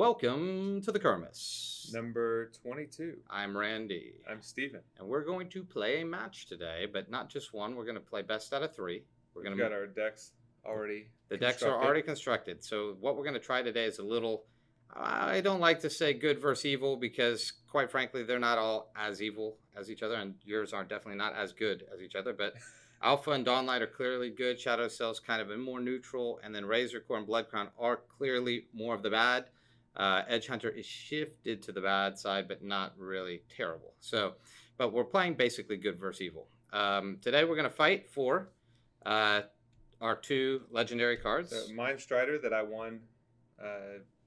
welcome to the Kermis. Number 22. I'm Randy. I'm Steven. And we're going to play a match today, but not just one. We're going to play best out of three. We've got our decks already The decks are already constructed. So what we're going to try today is a little, I don't like to say good versus evil because, quite frankly, they're not all as evil as each other, and yours are definitely not as good as each other, but Alpha and Dawnlight are clearly good. Shadow Cell's kind of a more neutral, and then Razor Core and Blood Crown are clearly more of the bad. Edge Hunter is shifted to the bad side, but not really terrible. So, but we're playing basically good versus evil. Today we're going to fight for our two legendary cards. The Mind Strider that I won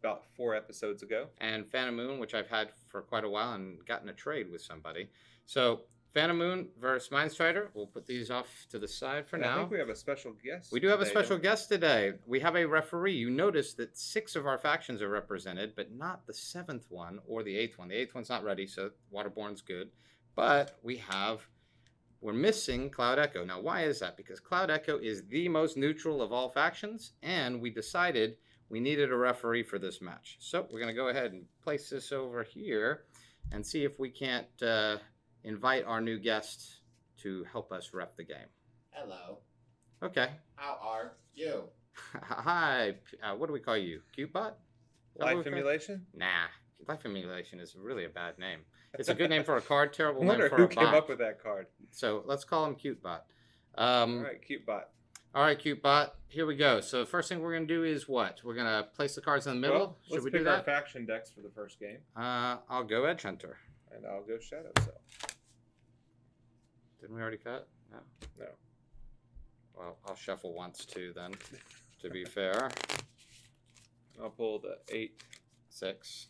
about 4 episodes ago. And Phantom Moon, which I've had for quite a while and gotten a trade with somebody. So Phantom Moon versus Mind Strider. We'll put these off to the side for now. I think we have a special guest. We do have a special guest today. We have a referee. You notice that 6 of our factions are represented, but not the 7th one or the 8th one. The 8th one's not ready, so Waterborne's good. But we're missing Cloud Echo. Now, why is that? Because Cloud Echo is the most neutral of all factions, and we decided we needed a referee for this match. So we're going to go ahead and place this over here and see if we can't invite our new guest to help us ref the game. Hello. Okay. How are you? Hi. What do we call you? Cutebot? Life Emulation? Nah. Life Emulation is really a bad name. It's a good name for a card, terrible I name wonder for who a came bot. up with that card. So let's call him Cutebot. All right, Cutebot. All right, Cutebot. Here we go. So the first thing we're going to do is what? We're going to place the cards in the middle. Well, Should we pick do that? our faction decks for the first game. I'll go Edge Hunter. And I'll go Shadow Cell. Didn't we already cut? No. No. Well, I'll shuffle once too then, to be fair. I'll pull the 8. 6.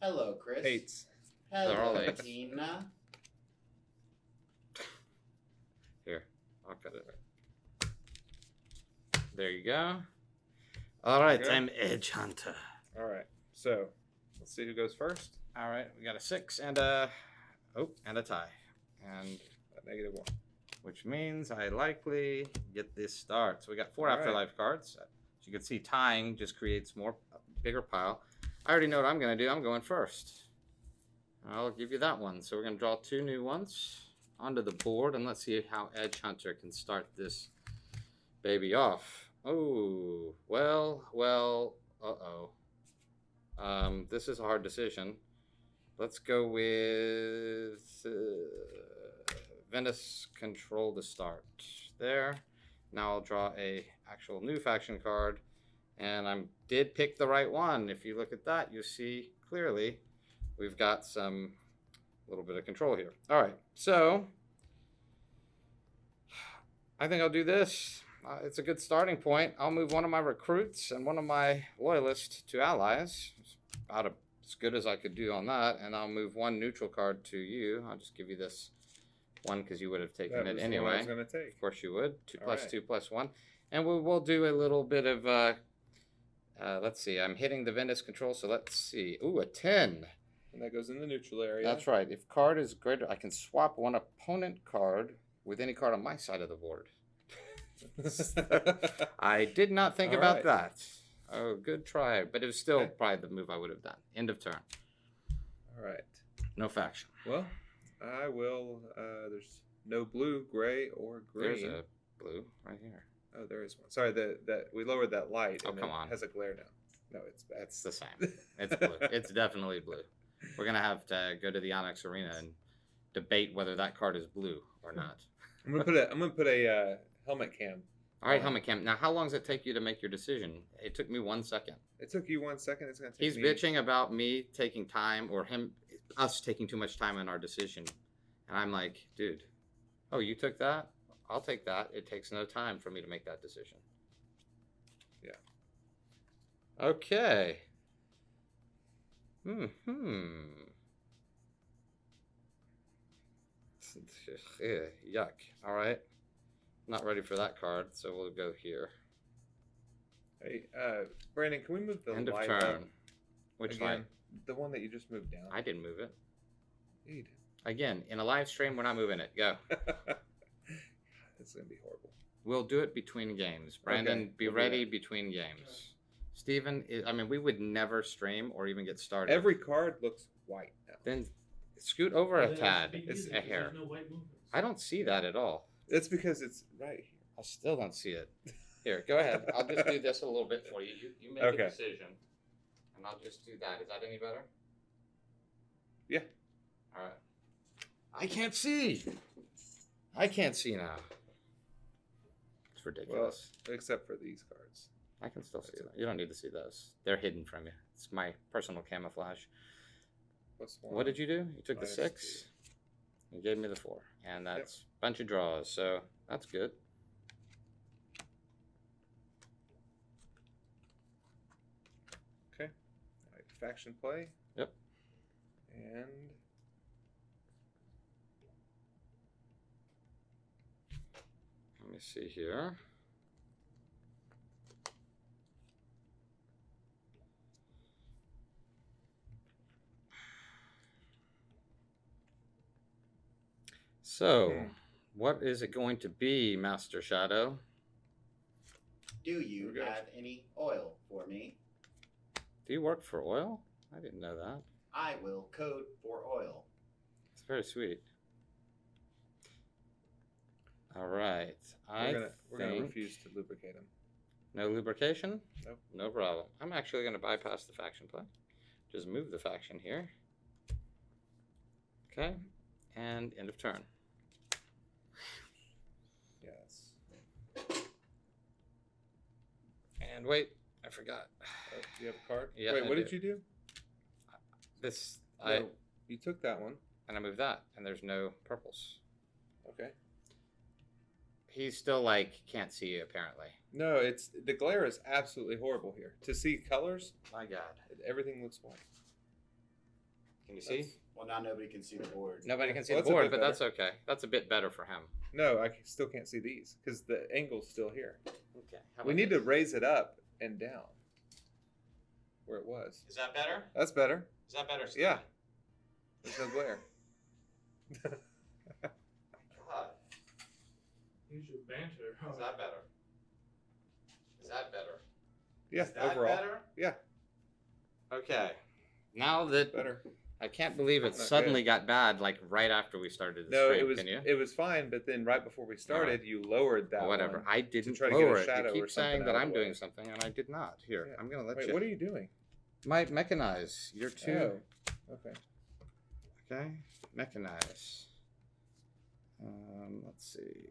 Hello, Chris. 8s. They're all Hello, eights. Tina. Here, I'll cut it. There you go. All right, Okay. I'm Edge Hunter. All right. So, let's see who goes first. All right, we got a 6 and a tie. And A -1. which means I likely get this start. So we got 4 All right. afterlife cards. As you can see, tying just creates bigger pile. I already know what I'm going to do. I'm going first. I'll give you that one. So we're going to draw 2 new ones onto the board, and let's see how Edge Hunter can start this baby off. Oh, well, uh-oh. This is a hard decision. Let's go with Venice Control to start. There. Now I'll draw a actual new faction card, and I did pick the right one. If you look at that, you see clearly we've got some little bit of control here. All right, so I think I'll do this. It's a good starting point. I'll move one of my recruits and one of my loyalists to allies. It's about as good as I could do on that, and I'll move 1 neutral card to you. I'll just give you this one because you would have taken That it was the one I anyway. was going to take. Of course you would. 2 plus right. 2 plus 1. And we'll do a little bit of, let's see. I'm hitting the Venice control, so let's see. Ooh, a 10. And that goes in the neutral area. That's right. If card is greater, I can swap one opponent card with any card on my side of the board. I did not think All about right. that. Oh, good try. But it was still probably the move I would have done. End of turn. All right. No faction. Well, I will. There's no blue, gray, or green. There's a blue right here. Oh, there is one. Sorry, that we lowered that light. Oh, and come it on. has a glare now. No, it's bad. It's the same. It's blue. It's definitely blue. We're going to have to go to the Onyx Arena and debate whether that card is blue or not. I'm gonna put a helmet cam. All right, Helmet Cam. Now, how long does it take you to make your decision? It took me 1 second. It took you 1 second. It's gonna take He's me. bitching about me taking time or us taking too much time on our decision. And I'm like, dude, oh, you took that? I'll take that. It takes no time for me to make that decision. Yeah. Okay. Yuck. All right. Not ready for that card, so we'll go here. Hey, Brandon, can we move the End of light turn. up Which again? light? The one that you just moved down. I didn't move it. You did. Again, in a live stream, we're not moving it. Go. It's gonna be horrible. We'll do it between games. Brandon, Okay, be we'll do ready that. between games. Steven, I mean, we would never stream or even get started. Every card looks white now. Then scoot over a Then it tad. should be It's easy, a 'cause hair. There's no white movements. I don't see that at all. It's because it's right here. I still don't see it. Here, go ahead. I'll just do this a little bit for you. You make Okay. a decision, and I'll just do that. Is that any better? Yeah. All right. I can't see. I can't see now. It's Well, ridiculous. except for these cards. I can still see them. You don't need to see those. They're hidden from you. It's my personal camouflage. Plus one. What did you do? You took the Minus 6. You gave me the 4. And that's a bunch of draws, so that's good. Okay. All right, faction play. Yep. And Let me see here. So, what is it going to be, Master Shadow? Do you Here we go. have any oil for me? Do you work for oil? I didn't know that. I will code for oil. It's very sweet. All right. we're gonna refuse to lubricate them. No lubrication? Nope. No problem. I'm actually going to bypass the faction play. Just move the faction here. Okay. And end of turn. Yes. And wait, I forgot. Oh, do you have a card? Yeah, Wait, I what do. did you do? This, No, you took that one. and I moved that, and there's no purples. Okay. He's still like, can't see you apparently. No, it's the glare is absolutely horrible here. To see colors, My God. everything looks white. Can you see? That's- Well, now nobody can see the board. Nobody can see Well, the that's a board, bit but better. that's okay. That's a bit better for him. No, still can't see these because the angle's still here. Okay. We need to raise it up and down where it was. Is that better? That's better. Is that better? Yeah. There's no glare. God. Use your banter. Is that better? Is that better? Yeah, Is that overall. better? Yeah, Okay. Now that better. I can't believe it Not suddenly got bad, like right after we started the No, stream. it was fine, but then right before we started, you lowered that Whatever. one. I didn't try to get a lower it. shadow You or keep saying something that out of I'm the way. doing something, and I did not. Here, Yeah. I'm gonna let Wait, you. what are you doing? My mechanize. You're too. Oh, okay. Okay. Mechanize. Let's see.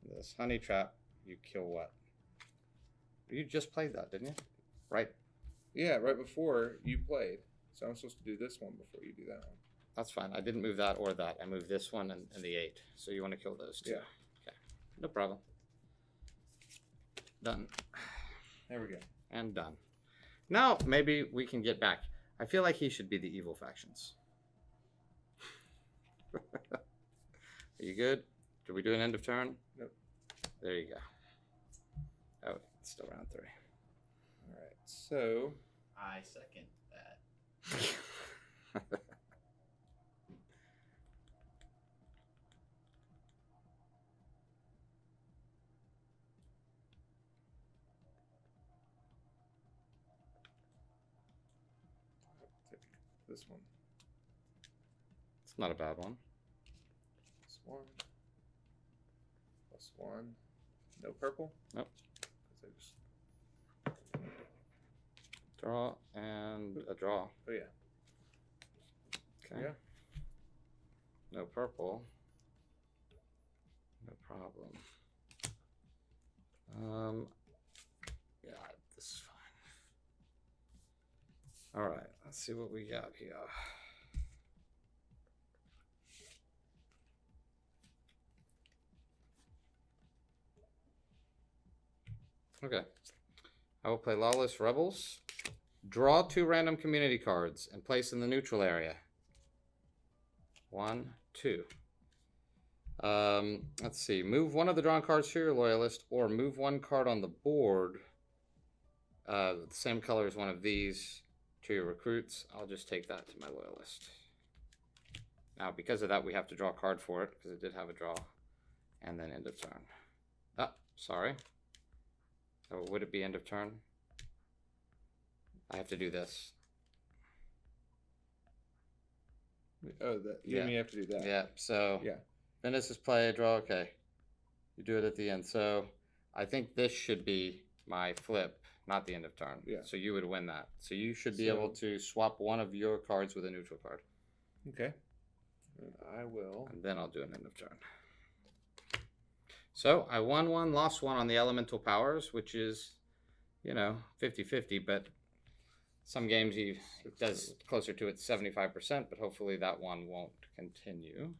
This honey trap. You kill what? You just played that, didn't you? Right. Yeah, right before you played. So I'm supposed to do this one before you do that one. That's fine. I didn't move that or that. I moved this one and the 8. So you want to kill those two? Yeah. Okay. No problem. Done. There we go. And done. Now maybe we can get back. I feel like he should be the evil factions. Are you good? Did we do an end of turn? Nope. There you go. Oh, it's still round 3. All right. So I second that. take this one. It's not a bad one. This one. Plus one. No purple? Nope. 'Cause I just, Draw and a draw. oh yeah. Okay. Yeah. No purple. No problem. Yeah, this is fine. All right, let's see what we got here. Okay. I will play Lawless Rebels. Draw 2 random community cards and place in the neutral area. 1, 2. Let's see. Move one of the drawn cards to your loyalist, or move one card on the board, the same color as one of these, to your recruits. I'll just take that to my loyalist. Now, because of that, we have to draw a card for it, because it did have a draw. And then end of turn. Ah, sorry. So would it be end of turn? I have to do this. Oh, that you Yeah. mean you have to do that? Yeah, so Yeah. finish this play, draw, okay. You do it at the end. So I think this should be my flip, not the end of turn. Yeah. So you would win that. So you should be able to swap one of your cards with a neutral card. Okay. And I will. And then I'll do an end of turn. So I won one, lost one on the elemental powers, which is, 50-50, but some games it does closer to it 75%, but hopefully that one won't continue.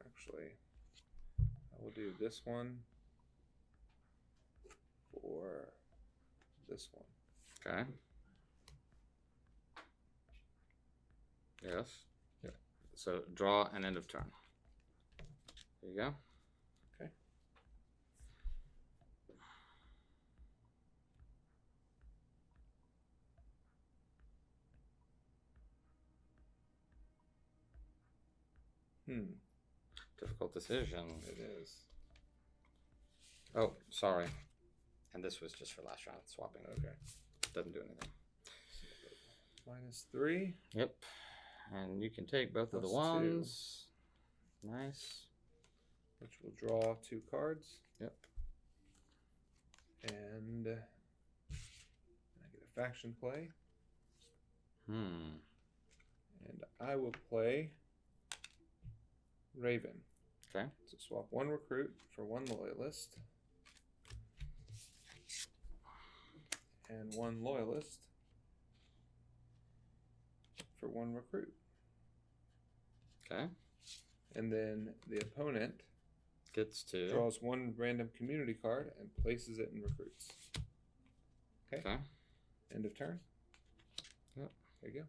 Actually, I will do this one for this one. Okay. Yes. Yeah. So draw and end of turn. There you go. Okay. Difficult decision. It is. Oh, sorry. And this was just for last round swapping. Okay. Doesn't do anything. -3. Yep. And you can take both of the +2. ones. Nice. Which will draw 2 cards. Yep. And I get a faction play. Hmm. And I will play Raven. Okay. So swap 1 recruit for 1 loyalist. And 1 loyalist for 1 recruit. Okay. And then the opponent Gets to. draws 1 random community card and places it in recruits. Okay. Okay. End of turn. Yep. There you go.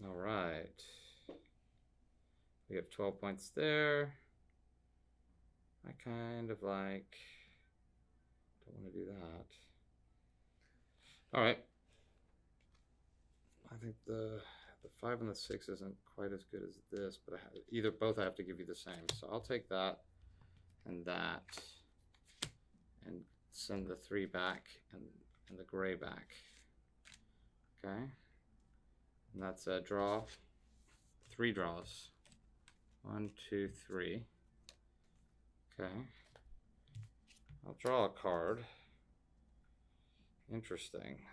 All right. We have 12 points there. I kind of like. Don't want to do that. All right. I think the 5 and the 6 isn't quite as good as this, but both I have to give you the same. So I'll take that, and send the 3 back and the gray back. Okay. And that's a draw. 3 draws. 1, 2, 3. Okay. I'll draw a card. Interesting.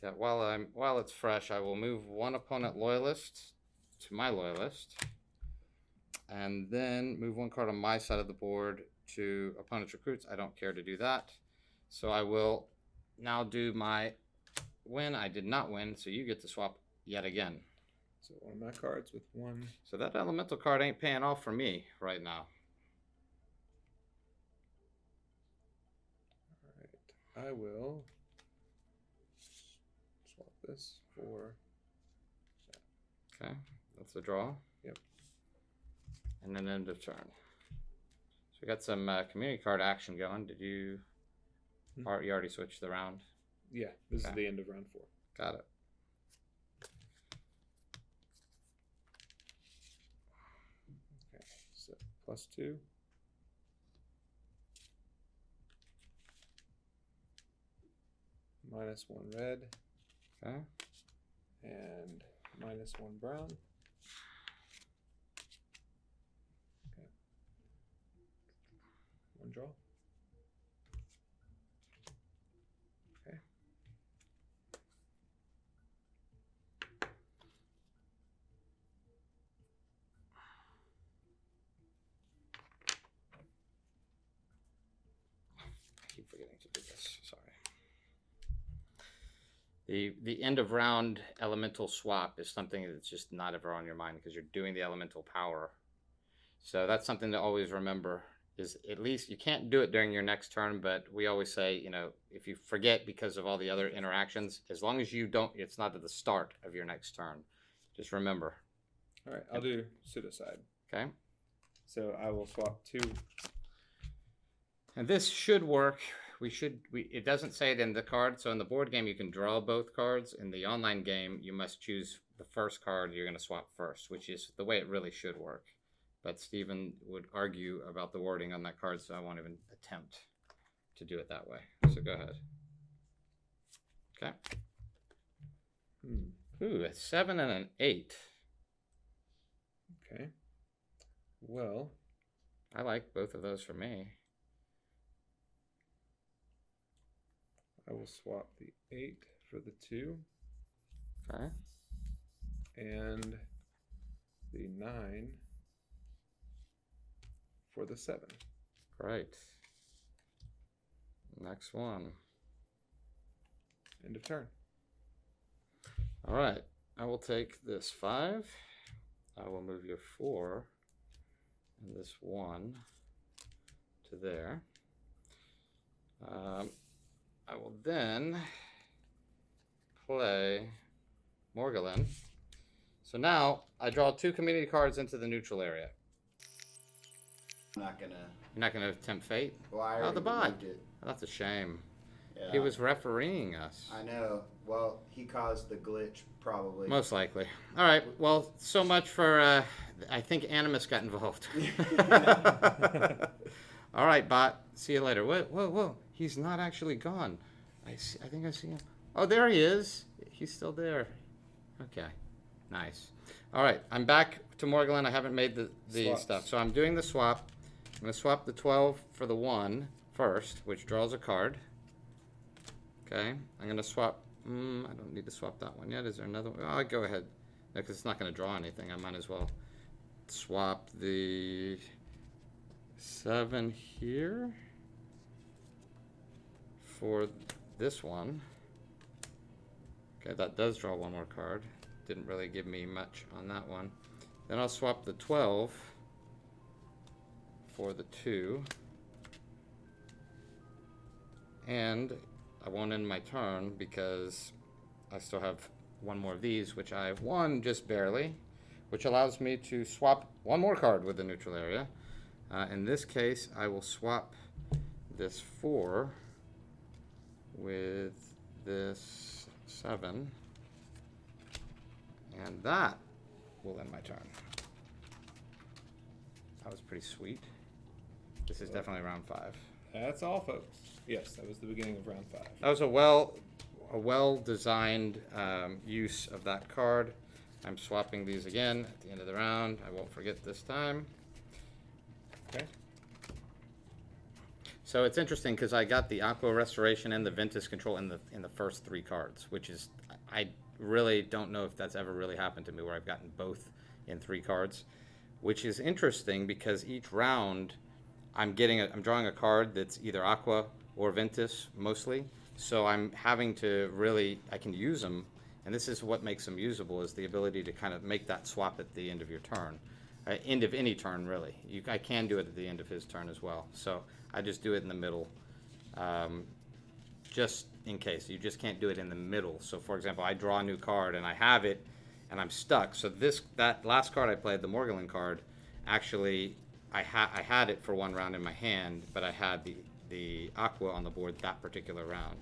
Yeah, while it's fresh, I will move 1 opponent loyalist to my loyalist, and then move 1 card on my side of the board to opponent's recruits. I don't care to do that, so I will now do my win. I did not win, so you get to swap yet again. So 1 of my cards with 1. So that elemental card ain't paying off for me right now. Alright. I will swap this for that. Okay, that's a draw. Yep. And then end of turn. So we got some community card action going. Did you? You already switched the round. Yeah, this Okay. is the end of round 4. Got it. Okay, so +2. -1 red. Okay. And -1 brown. Okay. 1 draw. Okay. I keep forgetting to do this. Sorry. The end of round elemental swap is something that's just not ever on your mind because you're doing the elemental power. So that's something to always remember, is at least you can't do it during your next turn, but we always say, if you forget because of all the other interactions, as long as you don't, it's not at the start of your next turn. Just remember. All right, I'll do pseudocide. Okay. So I will swap 2. And this should work. It doesn't say it in the card. So in the board game, you can draw both cards. In the online game, you must choose the first card you're going to swap first, which is the way it really should work. But Stephen would argue about the wording on that card, so I won't even attempt to do it that way. So go ahead. Okay. Ooh, a 7 and an 8. Okay. Well, I like both of those for me. I will swap the 8 for the 2 Okay. and the 9 for the 7. Great. Next one. End of turn. All right. I will take this 5. I will move your 4 and this 1 to there. I will then play Morgulin. So now I draw 2 community cards into the neutral area. I'm not gonna. You're not going to tempt fate? Well, I Oh, already the bot. moved it. That's a shame. Yeah. He was refereeing us. I know. Well, he caused the glitch, probably. Most likely. All right. Well, so much for. I think Animus got involved. All right, bot. See you later. Whoa, whoa, whoa. He's not actually gone. I think I see him. Oh, there he is. He's still there. Okay. Nice. All right. I'm back to Morgulin. I haven't made the Swaps. stuff. So I'm doing the swap. I'm going to swap the 12 for the 1 first, which draws a card. Okay. I'm going to swap. I don't need to swap that one yet. Is there another one? Oh, I'll go ahead. Because it's not going to draw anything. I might as well swap the 7 here for this one. Okay, that does draw one more card. Didn't really give me much on that one. Then I'll swap the 12 for the 2. And I won't end my turn because I still have one more of these, which I won just barely, which allows me to swap one more card with the neutral area. In this case, I will swap this 4 with this 7, and that will end my turn. That was pretty sweet. This is definitely round 5. That's all, folks. Yes, that was the beginning of round 5. That was a well-designed use of that card. I'm swapping these again at the end of the round. I won't forget this time. Okay. So it's interesting because I got the Aqua Restoration and the Ventus Control in the first 3 cards, which is, I really don't know if that's ever really happened to me where I've gotten both in 3 cards, which is interesting because each round I'm drawing a card that's either Aqua or Ventus mostly. So I'm having to I can use them, and this is what makes them usable, is the ability to kind of make that swap at the end of your turn. End of any turn, really. I can do it at the end of his turn as well. So I just do it in the middle, just in case. You just can't do it in the middle. So for example, I draw a new card and I have it, and I'm stuck. So that last card I played, the Morgulin card, actually I had it for one round in my hand, but I had the Aqua on the board that particular round.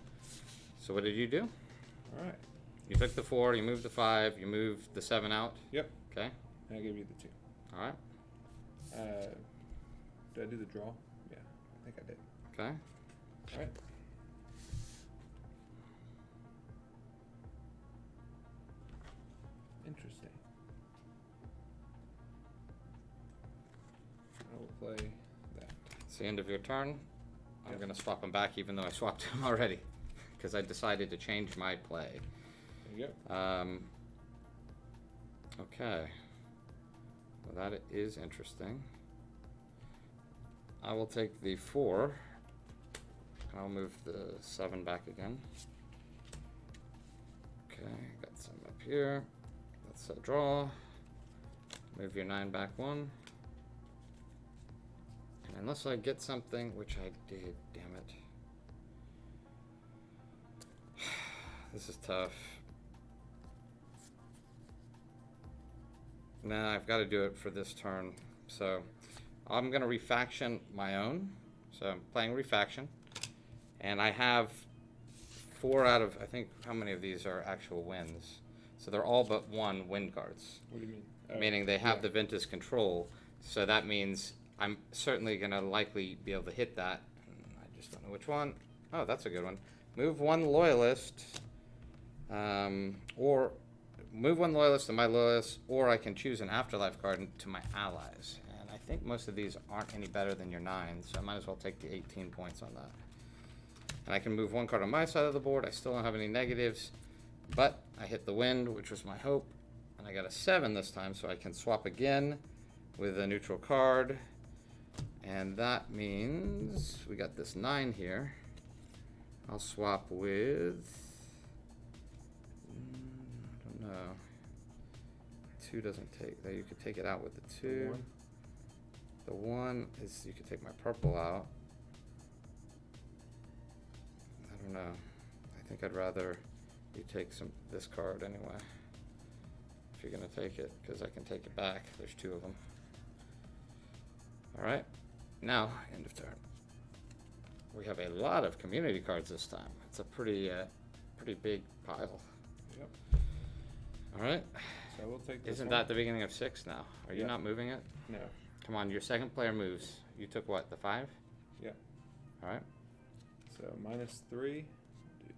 So what did you do? All right. You took the 4, you moved the 5, you moved the 7 out. Yep. Okay. And I gave you the 2. All right. Did I do the draw? Yeah, I think I did. Okay. All right. Interesting. I will play that. It's the end of your turn. I'm Yep. going to swap them back even though I swapped them already because I decided to change my play. There you go. Okay. Well, that is interesting. I will take the 4. I'll move the 7 back again. Okay, got some up here. That's a draw. Move your 9 back 1. And unless I get something, which I did, damn it. This is tough. Nah, I've got to do it for this turn. So I'm going to refaction my own. So I'm playing refaction. And I have 4 out of, I think, how many of these are actual wins? So they're all but 1 win cards. What do you mean? Meaning they have yeah. the Ventus Control. So that means I'm certainly going to likely be able to hit that. And I just don't know which one. Oh, that's a good one. Move one loyalist, or move one loyalist to my loyalist, or I can choose an afterlife card to my allies. And I think most of these aren't any better than your 9, so I might as well take the 18 points on that. And I can move one card on my side of the board. I still don't have any negatives, but I hit the wind, which was my hope. And I got a 7 this time, so I can swap again with a neutral card. And that means we got this 9 here. I'll swap with, I don't know. 2 doesn't take, you could take it out with the 2. The 1 is, you could take my purple out. I don't know. I think I'd rather you take this card anyway. If you're gonna take it, because I can take it back. There's 2 of them. All right, now end of turn. We have a lot of community cards this time. It's a pretty big pile. Yep. All right. So we'll take this Isn't one. that the beginning of 6 now? Are you Yep. not moving it? No. Come on, your second player moves. You took what, the 5? Yep. All right. So -3, do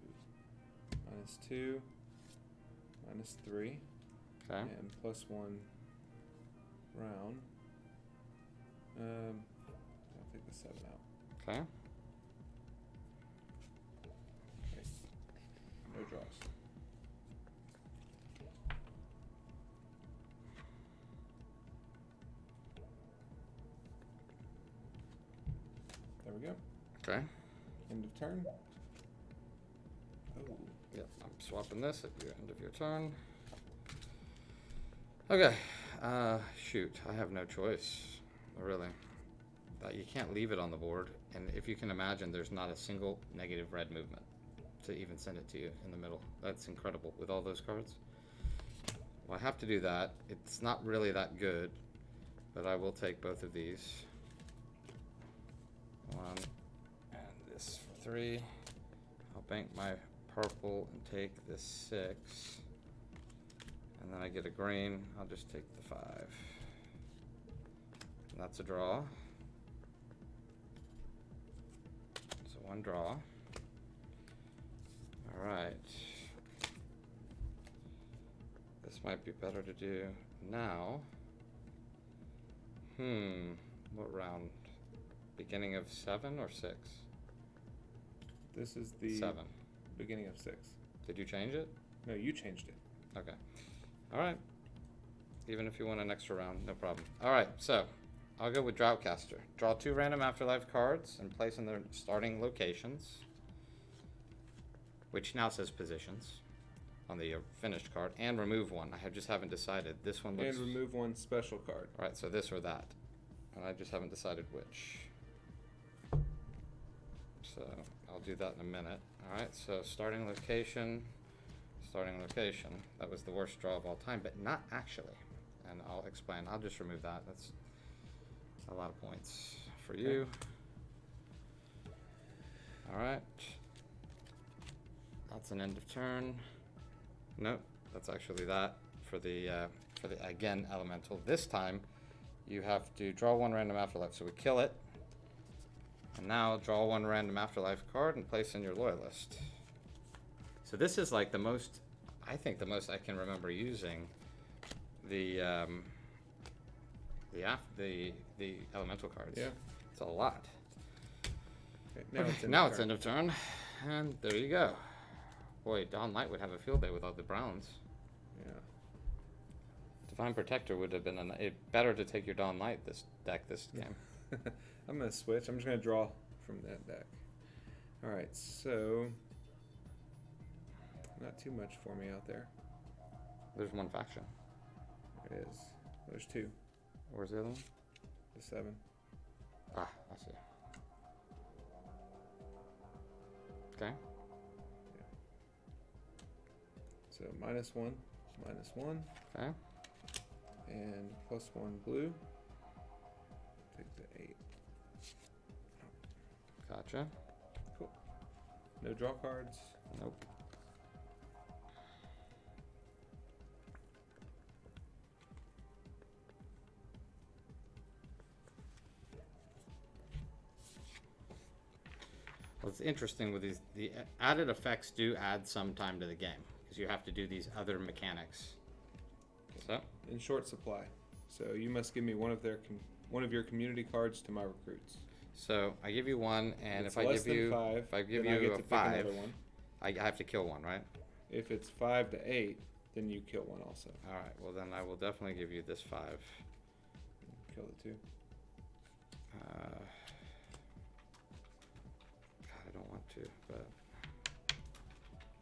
-2, -3, Okay. and +1 round. I'll take the 7 out. Okay. Okay. No draws. There we go. Okay. End of turn. Oh. Yep. I'm swapping this at the end of your turn. Okay. Shoot. I have no choice. Really. You can't leave it on the board. And if you can imagine, there's not a single negative red movement to even send it to you in the middle. That's incredible with all those cards. Well, I have to do that. It's not really that good, but I will take both of these. 1 and this for 3. I'll bank my purple and take this 6. And then I get a green. I'll just take the 5. And that's a draw. So 1 draw. All right. This might be better to do now. What round? Beginning of 7 or 6? This is the 7. beginning of 6. Did you change it? No, you changed it. Okay. All right. Even if you want an extra round, no problem. All right, so I'll go with Droughtcaster. Draw 2 random afterlife cards and place in their starting locations, which now says positions on the finished card, and remove 1. I just haven't decided. This one looks... And remove 1 special card. All right, so this or that. And I just haven't decided which. So I'll do that in a minute. All right, so starting location. That was the worst draw of all time, but not actually. And I'll explain. I'll just remove that. That's a lot of points for you. All right. That's an end of turn. Nope, that's actually that for the again elemental. This time you have to draw 1 random afterlife. So we kill it. And now draw 1 random afterlife card and place in your loyalist. So this is like the most, I think the most I can remember using the elemental cards. Yeah. It's a lot. Okay, Now it's end of turn. And there you go. Boy, Dawn Light would have a field day with all the browns. Yeah. Divine Protector would have been better to take your Dawn Light this game. I'm going to switch. I'm just going to draw from that deck. Alright, so... Not too much for me out there. There's 1 faction. There it is. There's 2. Where's the other one? The 7. Ah, I see. Okay. So -1, -1. Okay. And +1 blue. Take the 8. Gotcha. Cool. No draw cards. Nope. what's interesting with these, the added effects do add some time to the game because you have to do these other mechanics. So In short supply. So you must give me one of your community cards to my recruits. So I give you one, and It's if I less give than you, 5, if I give then I you get a to pick 5, another one. I have to kill one, right? If it's 5 to 8, then you kill one also. All right. Well, then I will definitely give you this 5. Kill the 2. God, I don't want to, but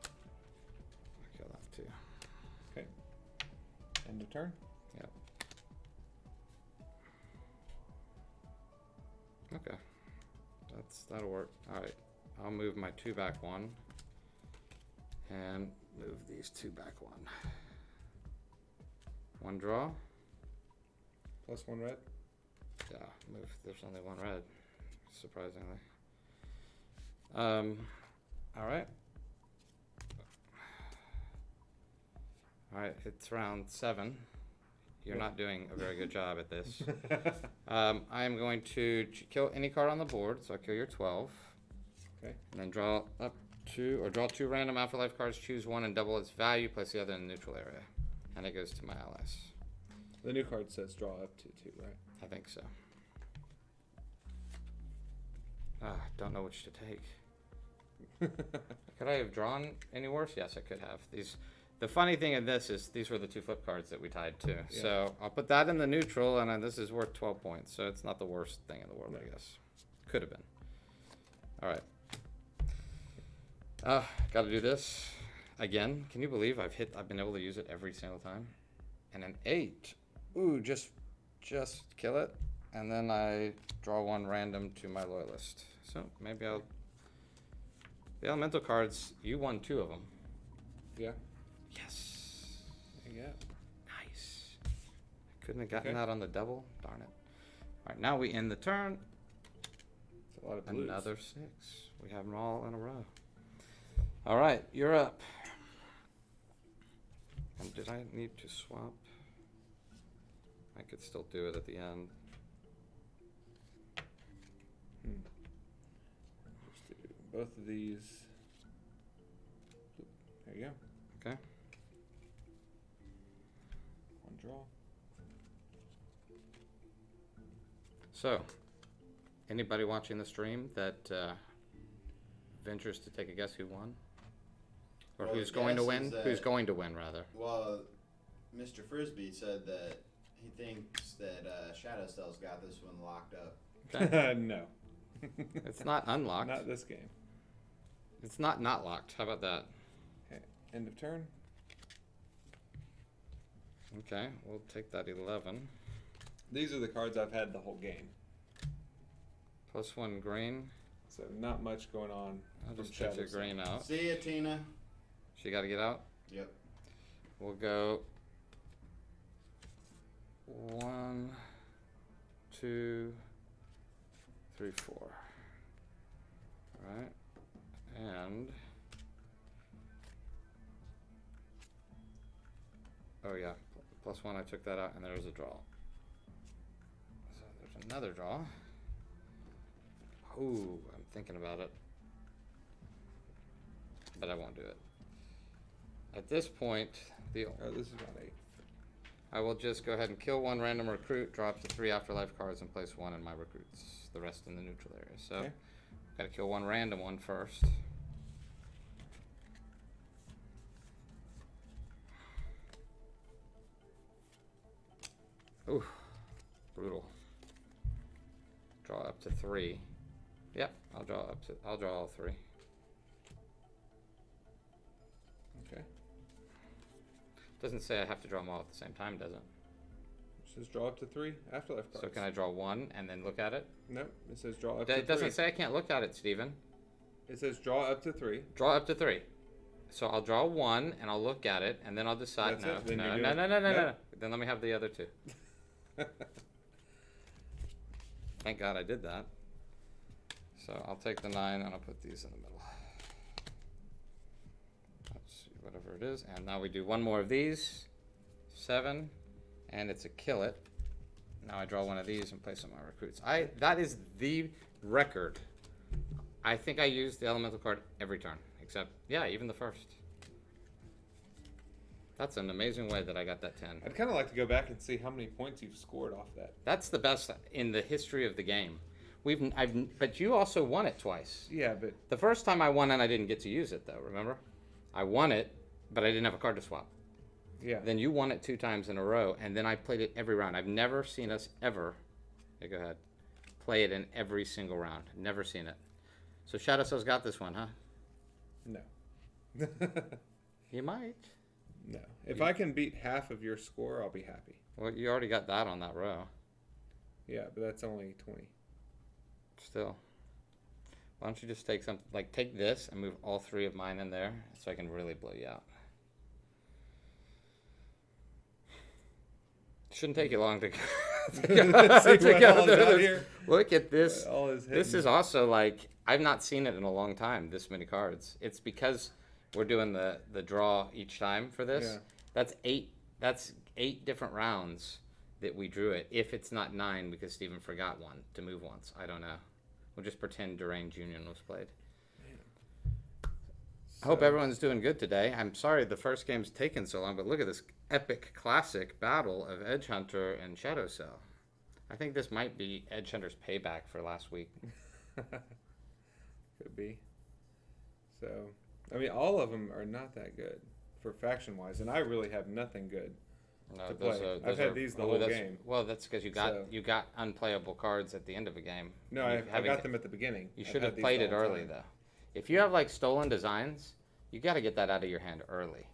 I'll kill that too. Okay. End of turn. Yep. Okay. That'll work. All right. I'll move my 2 back 1, and move these 2 back 1. 1 draw. Plus 1 red. Yeah, move. There's only 1 red, surprisingly. All right. All right, it's round 7. You're not doing a very good job at this. I am going to kill any card on the board, so I'll kill your 12. Okay. And then draw draw 2 random afterlife cards, choose one and double its value, place the other in the neutral area. And it goes to my allies. The new card says draw up to 2, right? I think so. Don't know which to take. Could I have drawn any worse? Yes, I could have. The funny thing in this is these were the 2 flip cards that we tied to. Yeah. So I'll put that in the neutral, and this is worth 12 points. So it's not the worst thing in the world, No. I guess. Could have been. All right. Got to do this again. Can you believe I've been able to use it every single time? And an 8. Ooh, just kill it. And then I draw 1 random to my loyalist. So maybe I'll... The elemental cards, you won 2 of them. Yeah. Yes. There you go. Nice. Couldn't have gotten Okay. that on the double. Darn it. All right, now we end the turn. It's a lot of blues. Another 6. We have them all in a row. All right, you're up. And did I need to swap? I could still do it at the end. Just do both of these. There you go. Okay. 1 draw. So, anybody watching the stream that ventures to take a guess who won? Or Well, who's the going to guess win? is that- Who's going to win, rather? Well, Mr. Frisbee said that he thinks that Shadow Stell's got this one locked up. Okay. No. It's not unlocked. Not this game. It's not locked. How about that? Okay. End of turn. Okay, we'll take that 11. These are the cards I've had the whole game. Plus 1 green. So not much going on. I'll from just take Shadow the green out. See ya, Tina. She got to get out. Yep. We'll go 1, 2, 3, 4. All right, and oh yeah, plus 1. I took that out, and there's a draw. So there's another draw. Ooh, I'm thinking about it, but I won't do it. At this point, Oh, this is round 8. I will just go ahead and kill 1 random recruit, draw up to 3 afterlife cards, and place 1 in my recruits. The rest in the neutral area. So, Okay. gotta kill 1 random one first. Ooh, brutal. Draw up to 3. Yep, I'll draw all 3. Okay. Doesn't say I have to draw them all at the same time, does it? It says draw up to 3 afterlife cards. So can I draw 1 and then look at it? Nope. It says draw up to 3. It doesn't say I can't look at it, Steven. It says draw up to 3. Draw up to 3. So I'll draw 1 and I'll look at it and then I'll decide. That's No, it? Then no, you're no, doing- no, no, no, no, no. no. Then let me have the other 2. Thank God I did that. So I'll take the 9 and I'll put these in the middle. Let's see, whatever it is. And now we do 1 more of these. 7. And it's a kill it. Now I draw 1 of these and place on my recruits. That is the record I think I used the elemental card every turn, except, yeah, even the first. That's an amazing way that I got that 10. I'd kind of like to go back and see how many points you've scored off that. That's the best in the history of the game. But you also won it twice. Yeah, but The first time I won it, I didn't get to use it, though, remember? I won it, but I didn't have a card to swap. yeah. Then you won it 2 times in a row, and then I played it every round. I've never seen us ever, go ahead, play it in every single round. Never seen it. So Shadow Cell's got this one, huh? No. You might. No. If I can beat half of your score, I'll be happy. Well, you already got that on that row. Yeah, but that's only 20. Still. Why don't you just take something, like take this and move all 3 of mine in there so I can really blow you out. Shouldn't take you long to See what go all's through out this. here? Look at this. All is This hidden. is also like, I've not seen it in a long time, this many cards. It's because we're doing the draw each time for this. Yeah. That's 8 different rounds that we drew it. If it's not 9 because Steven forgot one to move once. I don't know. We'll just pretend Deranged Union was played. I hope So- everyone's doing good today. I'm sorry the first game's taken so long, but look at this epic classic battle of Edge Hunter and Shadow Cell. I think this might be Edge Hunter's payback for last week. Could be. So, I mean, all of them are not that good for faction-wise, and I really have nothing good. No, To play. I've had these the whole game. Well, that's because you got So- you got unplayable cards at the end of a game. No, I got them at the beginning. You I've should had have these played the it whole early time. though. If you have like stolen designs, you got to get that out of your hand early.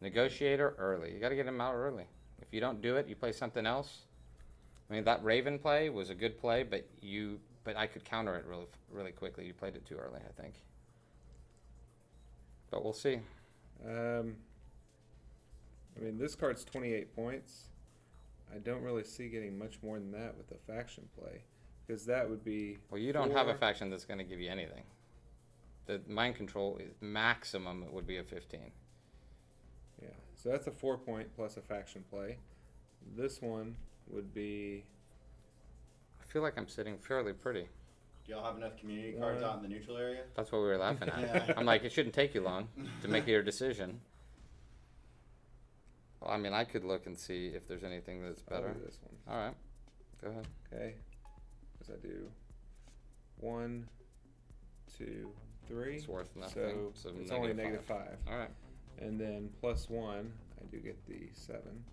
Negotiator early. You got to get him out early. If you don't do it, you play something else. I mean, that Raven play was a good play, but I could counter it really quickly. You played it too early, I think. But we'll see. I mean, this card's 28 points. I don't really see getting much more than that with the faction play, because that would be. Well, you don't have a 4. faction that's going to give you anything. The mind control is maximum. It would be a 15. Yeah, so that's a 4 point plus a faction play. This one would be. I feel like I'm sitting fairly pretty. Do y'all have enough community cards out in the neutral area? That's what we were laughing at. Yeah. I'm like, it shouldn't take you long to make your decision. Well, I mean, I could look and see if there's anything that's I'll better. do this one. All right, go ahead. Okay. As I do 1, 2, 3. It's worth nothing. So, So it's only -5. -5. All right. And then +1, I do get the 7,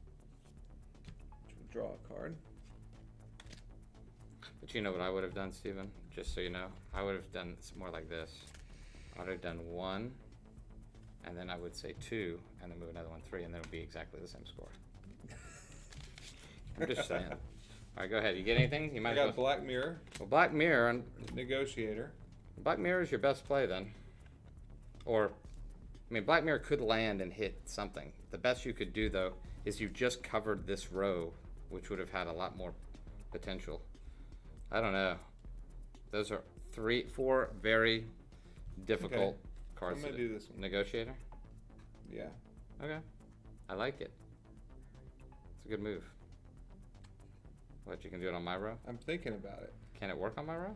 which will draw a card. But you know what I would have done, Steven? Just so you know, I would have done more like this. I would have done 1, and then I would say 2, and then move another one 3, and then it would be exactly the same score. I'm just saying. All right, go ahead. You get anything? You I might got as well. Black Mirror, Well, Black Mirror, and Negotiator. Black Mirror is your best play then. Or, I mean, Black Mirror could land and hit something. The best you could do, though, is you just covered this row, which would have had a lot more potential. I don't know. Those are 4 very difficult cards. I'm gonna do this one. Negotiator? Yeah. Okay. I like it. It's a good move. What, you can do it on my row? I'm thinking about it. Can it work on my row?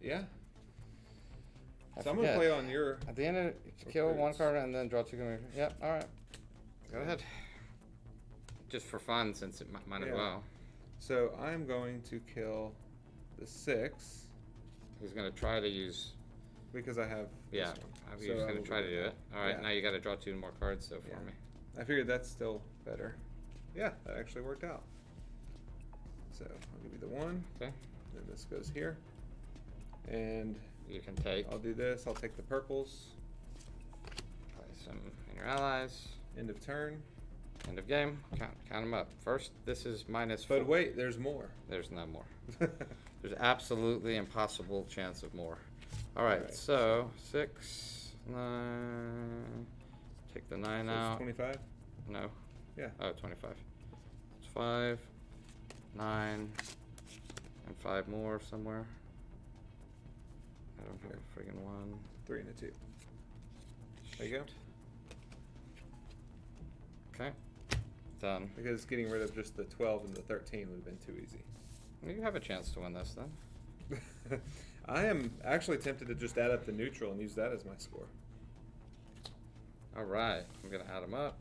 Yeah. I So I'm gonna forget. play on your. At the end of it, kill one Recruits. card and then draw 2 command. Yep, alright. Go ahead. Just for fun, since it might as Yeah. well. So I'm going to kill the 6 He's going to try to use... because I have Yeah, this one. he's So I going will to try to do it. Alright, Yeah. now you got to draw 2 more cards, so for Yeah. me. I figured that's still better. Yeah, that actually worked out. So I'll give you the 1. Okay. Then this goes here. And You can take, I'll do this. I'll take the purples. play some in your allies. End of turn. End of game. Count them up. First, this is -4. But wait, there's more. There's no more. There's absolutely impossible chance of more. Alright, Alright. so 6, 9... Take the 9 So out. it's 25. No. Yeah. Oh, 25. It's 5, 9, and 5 more somewhere. I don't have a friggin' 1. 3 and a 2. There you go. Okay. Done. Because getting rid of just the 12 and the 13 would have been too easy. You have a chance to win this then. I am actually tempted to just add up the neutral and use that as my score. All right, I'm gonna add them up.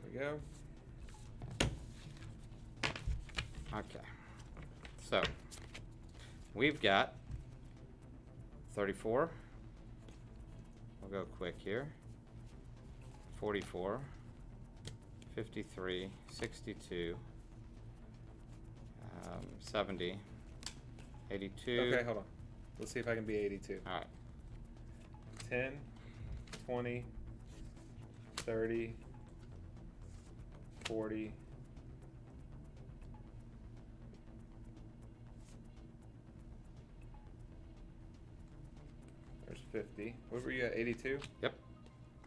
There we go. Okay. So we've got 34. We'll go quick here. 44, 53, 62, 70, 82. Okay, hold on. Let's see if I can be 82. All right. 10, 20, 30, 40. There's 50. What were you at? 82? Yep.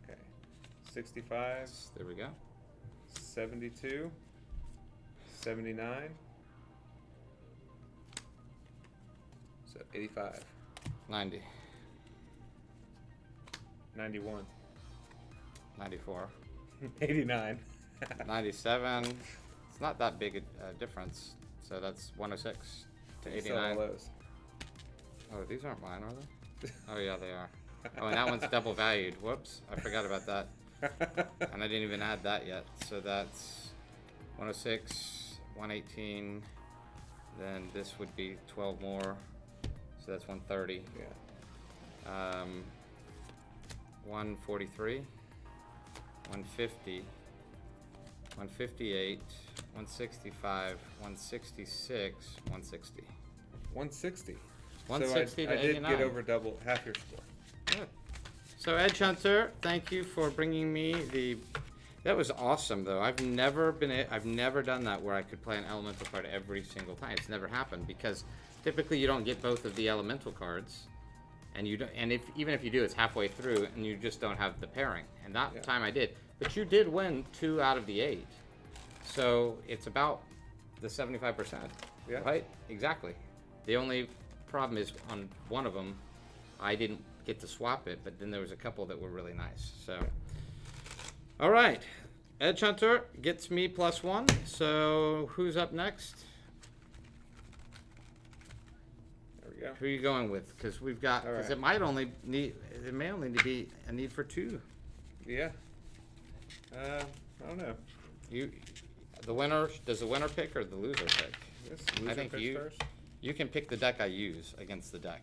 Okay. 65, There we go. 72, 79. So 85, 90, 91, 94, 89. 97. It's not that big a difference. So that's 106 to You sell all 89. those. Oh, these aren't mine, are they? Oh, yeah, they are. Oh, and that one's double valued. Whoops, I forgot about that. And I didn't even add that yet. So that's 106, 118. Then this would be 12 more. So that's 130. Yeah. 143, 150, 158, 165, 166, 160. 160. 160 so to I did 89. get over double half your score. Good. So Edge Hunter, thank you for bringing me the. That was awesome, though. I've never done that where I could play an elemental card every single time. It's never happened because typically you don't get both of the elemental cards, and you don't. And even if you do, it's halfway through, and you just don't have the pairing. And that time I did, but you did win 2 out of the 8, so it's about the 75%. Yeah. Right? Exactly. The only problem is on one of them, I didn't get to swap it, but then there was a couple that were really nice. So, all right, Edge Hunter gets me +1. So who's up next? There we go. Who are you going with? Because we've got. All Because right. it may only be a need for 2. Yeah. I don't know. The winner does the winner pick or the loser pick? This I loser think picks you. first. You can pick the deck I use against the deck,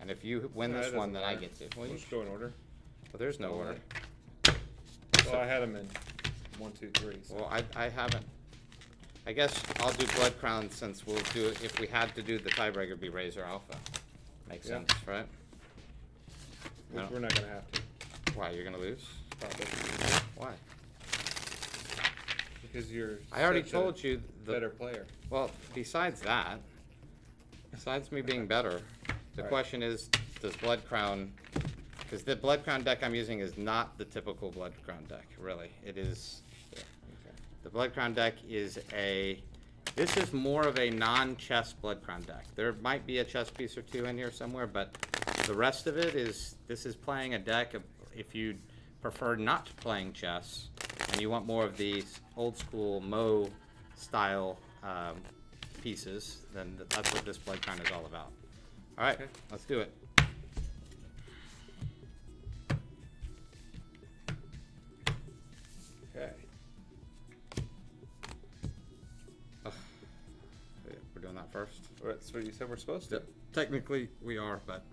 and if you win No, this it one, then doesn't I matter. get to. Well, We'll you just go in order. well, there's no All order. right. Well, I had them in 1, 2, 3. So. Well, I haven't. I guess I'll do Blood Crown since we'll do it. If we had to do the tiebreaker, it'd be Razor Alpha. Makes Yeah. sense, right? Which No. we're not gonna have to. Why, you're gonna lose? Probably. Why? Because you're. I already such told a you better player. Well, besides that, besides me being better, the Right. question is, does Blood Crown? Because the Blood Crown deck I'm using is not the typical Blood Crown deck. Really, it is. Okay. The Blood Crown deck is a. This is more of a non-chess Blood Crown deck. There might be a chess piece or two in here somewhere, but the rest of it is. This is playing a deck of. If you prefer not playing chess and you want more of these old school Mo style pieces, then that's what this Blood Crown is all about. All right, Okay. let's do it. Okay. Ugh. We're doing that first. That's what you said we're supposed to. Technically, we are, but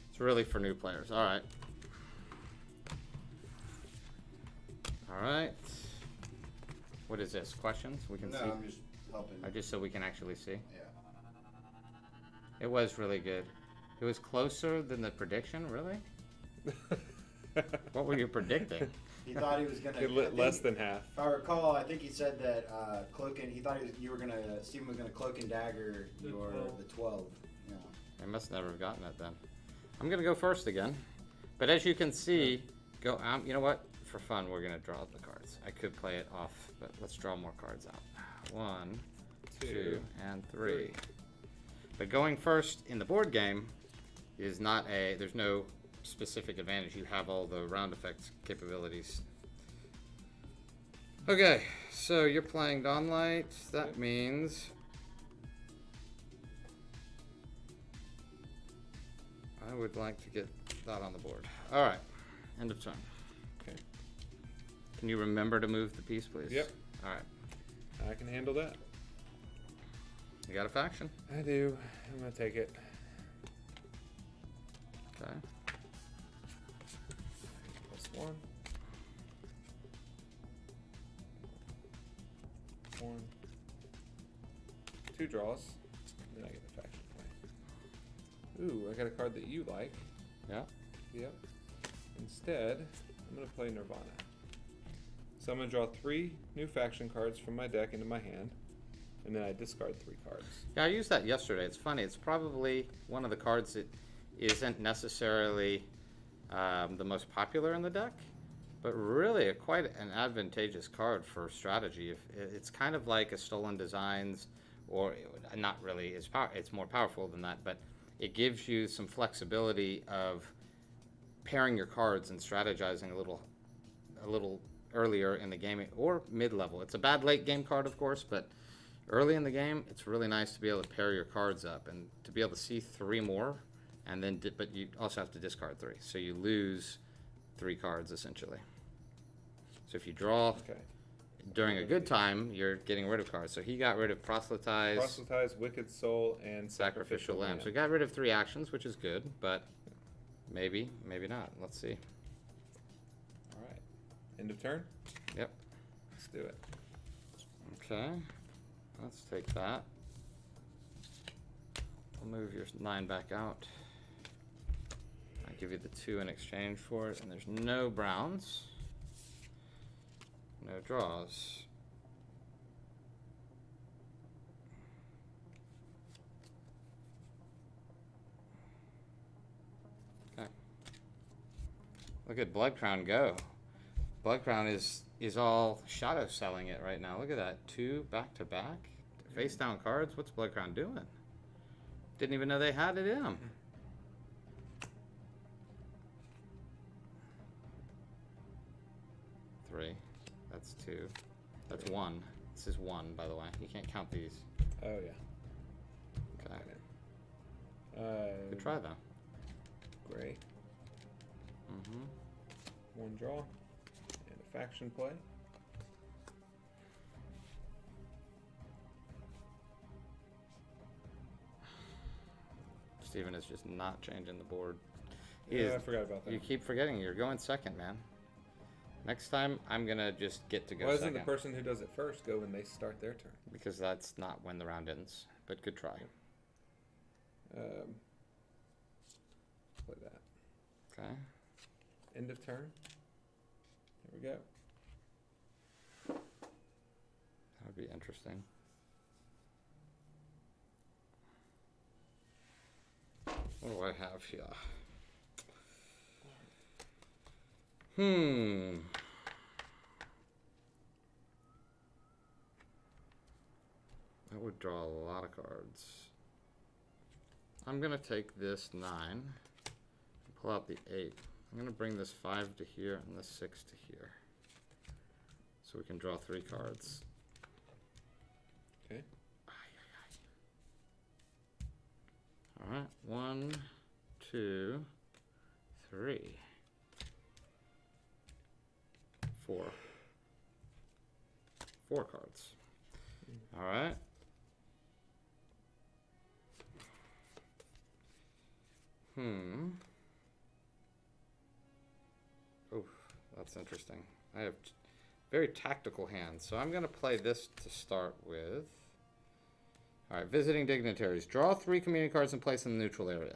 it's really for new players. All right. All right. What is this? Questions? We can No, see. I'm just helping. Just so we can actually see. Yeah. It was really good. It was closer than the prediction. Really? What were you predicting? He thought he was gonna. I think- Less than half. If I recall, I think he said that Cloak and he thought you were gonna. Stephen was gonna Cloak and Dagger The your 12. the 12. Yeah. I must never have gotten it then. I'm gonna go first again, but as you can see, go. You know what? For fun, we're gonna draw the cards. I could play it off, but let's draw more cards out. 1, 2, and 3. But going first in the board game is not a. There's no specific advantage. You have all the round effects capabilities. Okay, so you're playing Dawnlight. That Yep. means I would like to get that on the board. All right, end of turn. Okay. Can you remember to move the piece, please? Yep. All right. I can handle that. You got a faction. I do. I'm gonna take it. Okay. +1. 1. 2 draws. Then I get the faction play. Ooh, I got a card that you like. Yeah. Yep. Instead, I'm gonna play Nirvana. So I'm gonna draw 3 new faction cards from my deck into my hand, and then I discard 3 cards. Yeah, I used that yesterday. It's funny. It's probably one of the cards that isn't necessarily the most popular in the deck, but really quite an advantageous card for strategy. If it's kind of like a Stolen Designs, or not really. It's more powerful than that, but it gives you some flexibility of pairing your cards and strategizing a little earlier in the game or mid-level. It's a bad late game card, of course, but early in the game, it's really nice to be able to pair your cards up and to be able to see 3 more, and then but you also have to discard 3, so you lose 3 cards essentially. So if you draw Okay. during a good time, you're getting rid of cards. So he got rid of Proselytize, Proselytize, Wicked Soul, and Sacrificial Lamb. So he got rid of 3 actions, which is good, but maybe not. Let's see. All right. End of turn? Yep. Let's do it. Okay. Let's take that. I'll move your 9 back out. I'll give you the 2 in exchange for it, and there's no browns. No draws. Okay. Look at Blood Crown go. Blood Crown is all shadow selling it right now. Look at that. 2 back to back. Face down cards. What's Blood Crown doing? Didn't even know they had it in them. Three. That's 2. That's 1. This is 1, by the way. You can't count these. Oh, yeah. Okay. Good try, though. Great. Mm-hmm. 1 draw. And a faction play. Steven is just not changing the board. He Yeah, is- I forgot about that. You keep forgetting you're going second, man. Next time, I'm going to just get to go Why doesn't second. the person who does it first go when they start their turn? Because that's not when the round ends. But good try. Play that. Okay. End of turn. Here we go. That would be interesting. What do I have here? That would draw a lot of cards. I'm going to take this 9 and pull out the 8. I'm going to bring this 5 to here and this 6 to here. So we can draw 3 cards. Okay. All right, 1, 2, 3, 4. 4 cards. All right. Oh, that's interesting. I have very tactical hands, so I'm going to play this to start with. All right, visiting dignitaries. Draw 3 community cards and place in the neutral area.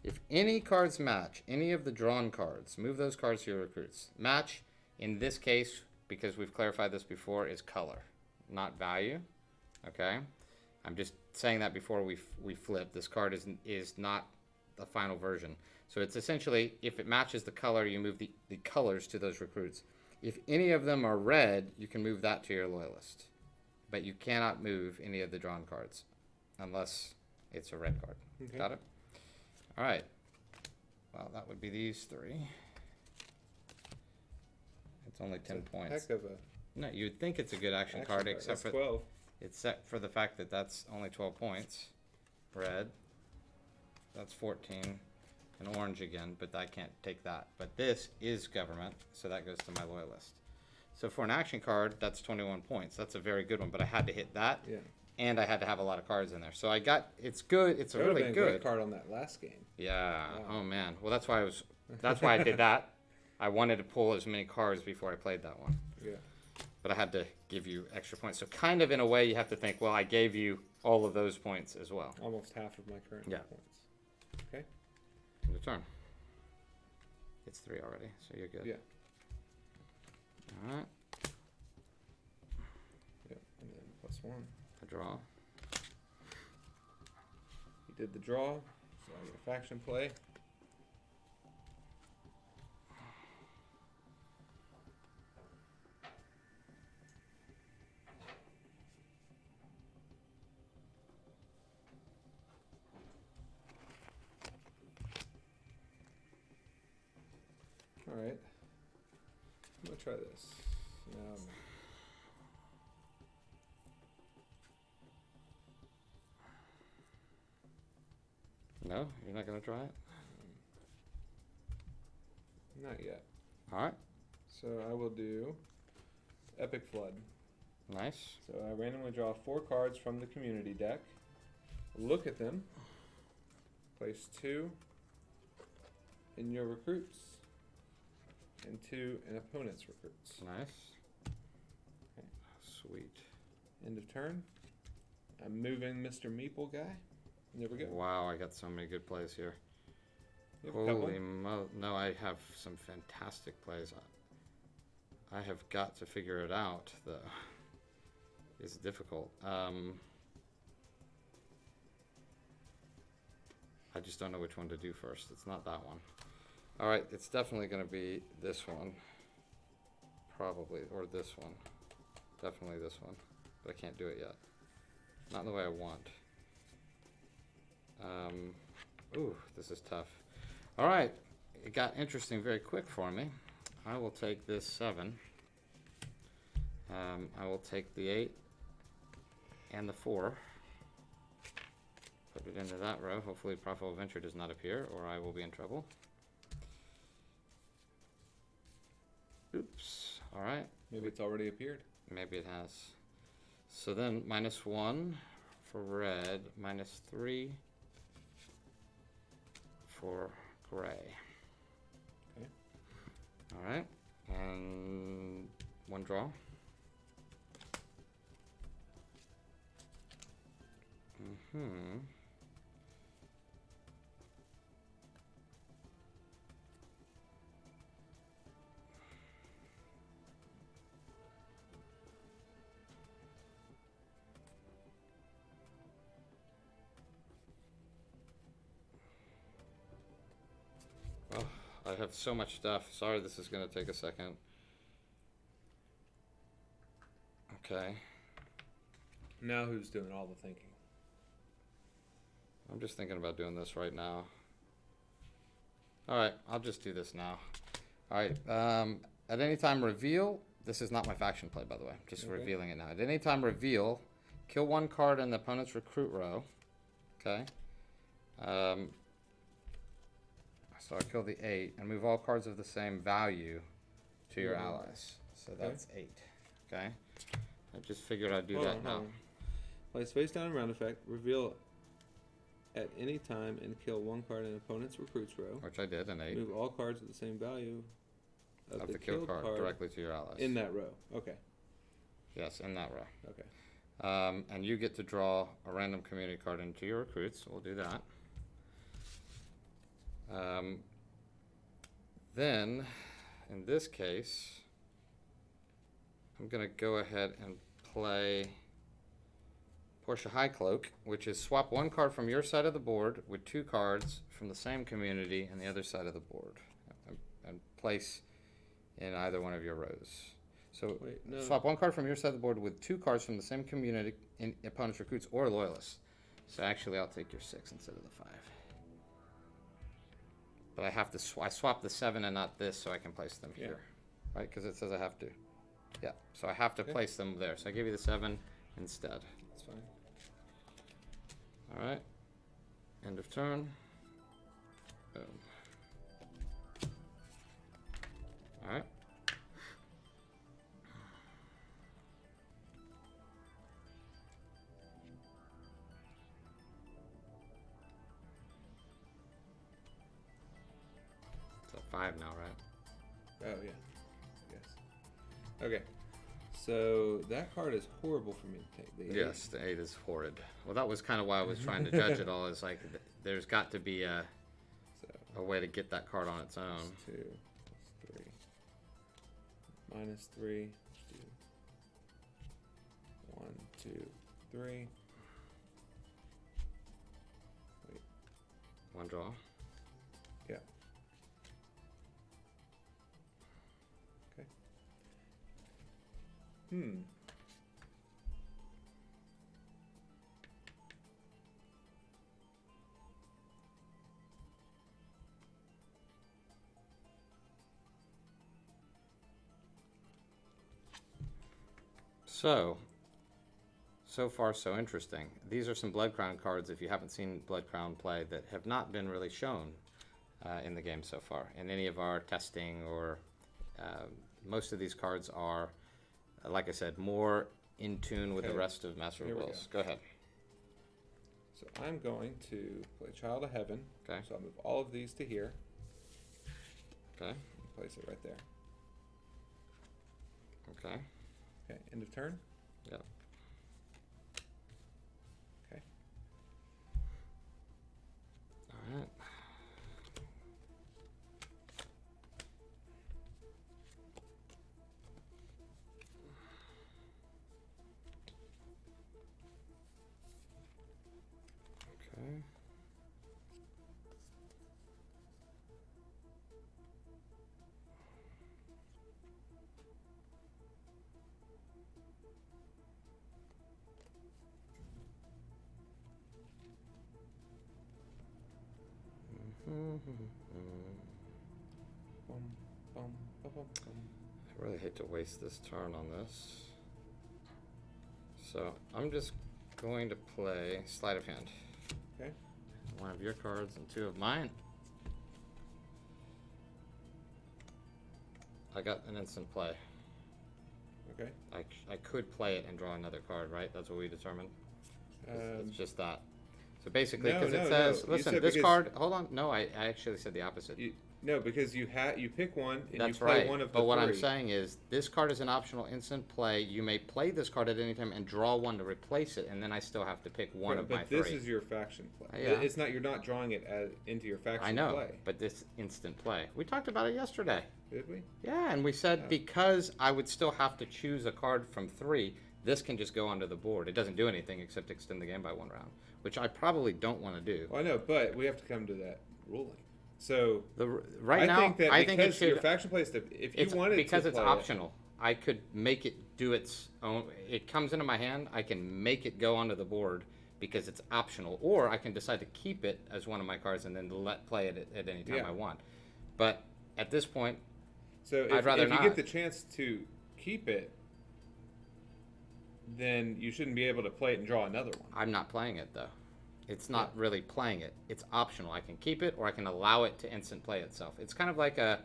If any cards match any of the drawn cards, move those cards to your recruits. Match, in this case, because we've clarified this before, is color, not value. Okay? I'm just saying that before we flip. This card is not the final version. So it's essentially, if it matches the color, you move the colors to those recruits. If any of them are red, you can move that to your loyalist. But you cannot move any of the drawn cards unless it's a red card. Okay. Got it? All right. Well, that would be these three. It's only 10 It's a points. Heck of a No, you'd think it's a good action action card, card. except That's for 12. except for the fact that that's only 12 points. Red. That's 14. And orange again, but I can't take that. But this is government, so that goes to my loyalist. So for an action card, that's 21 points. That's a very good one, but I had to hit that, Yeah. and I had to have a lot of cards in there. So I got, it's good. It's a That would've really been a great good card on that last game. Yeah. Wow. Oh man. Well, that's why I did that. I wanted to pull as many cards before I played that one. Yeah. But I had to give you extra points. So kind of in a way, you have to think, well, I gave you all of those points as well. Almost half of my current Yeah. points. Okay. Your turn. It's 3 already, so you're good. Yeah. All right. Yep. And then +1. I draw. He did the draw, so I get a faction play. Alright. I'm gonna try this. No, you're not gonna try it. Not yet. All right. So I will do Epic Flood. Nice. So I randomly draw 4 cards from the community deck. Look at them. Place 2 in your recruits. And 2 in opponent's recruits. Nice. Okay. Sweet. End of turn. I'm moving Mr. Meeple guy. There we go. Wow, I got so many good plays here. You have a couple? Holy no, I have some fantastic plays. I have got to figure it out, though. It's difficult. I just don't know which one to do first. It's not that one. All right, it's definitely going to be this one. Probably, or this one. Definitely this one. But I can't do it yet. Not in the way I want. Ooh, this is tough. All right, it got interesting very quick for me. I will take this 7. I will take the 8 and the 4. Put it into that row. Hopefully Profitable Venture does not appear, or I will be in trouble. Oops. All right. Maybe it's already appeared. Maybe it has. So then -1 for red, -3 for gray. Okay. All right. And 1 draw. Mm-hmm. Oh, I have so much stuff. Sorry, this is going to take a second. Okay. Now who's doing all the thinking? I'm just thinking about doing this right now. Alright, I'll just do this now. Alright, at any time reveal, this is not my faction play by the way, just Okay. revealing it now. At any time reveal, kill 1 card in the opponent's recruit row. Okay. So I kill the 8 and move all cards of the same value to your Yeah. allies. So Okay. that's 8. Okay. I just figured I'd do Hold that on, now. hold on. Place face down and round effect. Reveal at any time and kill 1 card in opponent's recruits row. Which I did, an 8 Move all cards with the same value of the kill card directly to your allies. in that row. Okay. Yes, in that row. Okay. And you get to draw a random community card into your recruits. So we'll do that. Then, in this case, I'm going to go ahead and play Portia High Cloak, which is swap 1 card from your side of the board with 2 cards from the same community on the other side of the board, and place in either one of your rows. So Wait, no. swap 1 card from your side of the board with 2 cards from the same community in opponent's recruits or loyalists. So actually, I'll take your 6 instead of the 5. But I have to. I swap the 7 and not this, so I can place them Yeah. here, right? Because it says I have to. Yeah. So I have to Okay. place them there. So I give you the 7 instead. That's fine. All right. End of turn. Boom. All right. So 5 now, right? Oh yeah. Yes. Okay. So that card is horrible for me to take. The 8. Yes, the 8 is horrid. Well, that was kind of why I was trying to judge it all. Is like there's got to be a So way to get that card on its own. plus 2 plus 3 minus 3. Let's do 1, 2, 3. Wait. One draw. Yeah. Okay. So far so interesting. These are some Blood Crown cards, if you haven't seen Blood Crown play, that have not been really shown in the game so far in any of our testing, or most of these cards are, like I said, more in tune with the Okay, rest of Master here we Rebels. Go ahead. So I'm going to play Child of Heaven. Okay. So I'll move all of these to here. Okay. And place it right there. Okay. Okay. End of turn. Yep. Okay. All right. Okay. Bum, bum, bum, bum, bum. I really hate to waste this turn on this. So I'm just going to play Sleight of Hand. Okay. One of your cards and 2 of mine. I got an instant play. Okay. I could play it and draw another card, right? That's what we determined. It's just that. So basically, no, because no, it says, no. You listen, said this because- card. Hold on. No, I actually said the opposite. No, because you pick one and That's you play right. one of the But what 3. I'm saying is, this card is an optional instant play. You may play this card at any time and draw one to replace it, and then I still have to pick one of but my this 3. is your faction play. Yeah. It's not. You're not drawing it into your faction I know, play. but this instant play. We talked about it yesterday. Did we? Yeah, and we said Oh. because I would still have to choose a card from 3, this can just go onto the board. It doesn't do anything except extend the game by 1 round, which I probably don't want to do. Well, I know, but we have to come to that ruling. So Right I now, think that I think it because your should. faction play stuff, if you It's wanted because to it's play optional. I could make it do its own. It comes into my hand. I can make it go onto the board because it's optional, or I can decide to keep it as one of my cards and then play it at any time Yeah. I want. But at this point, so I'd rather if you not. get the chance to keep it, then you shouldn't be able to play it and draw another one. I'm not playing it though. It's not really playing it. It's optional. I can keep it or I can allow it to instant play itself. It's kind of like an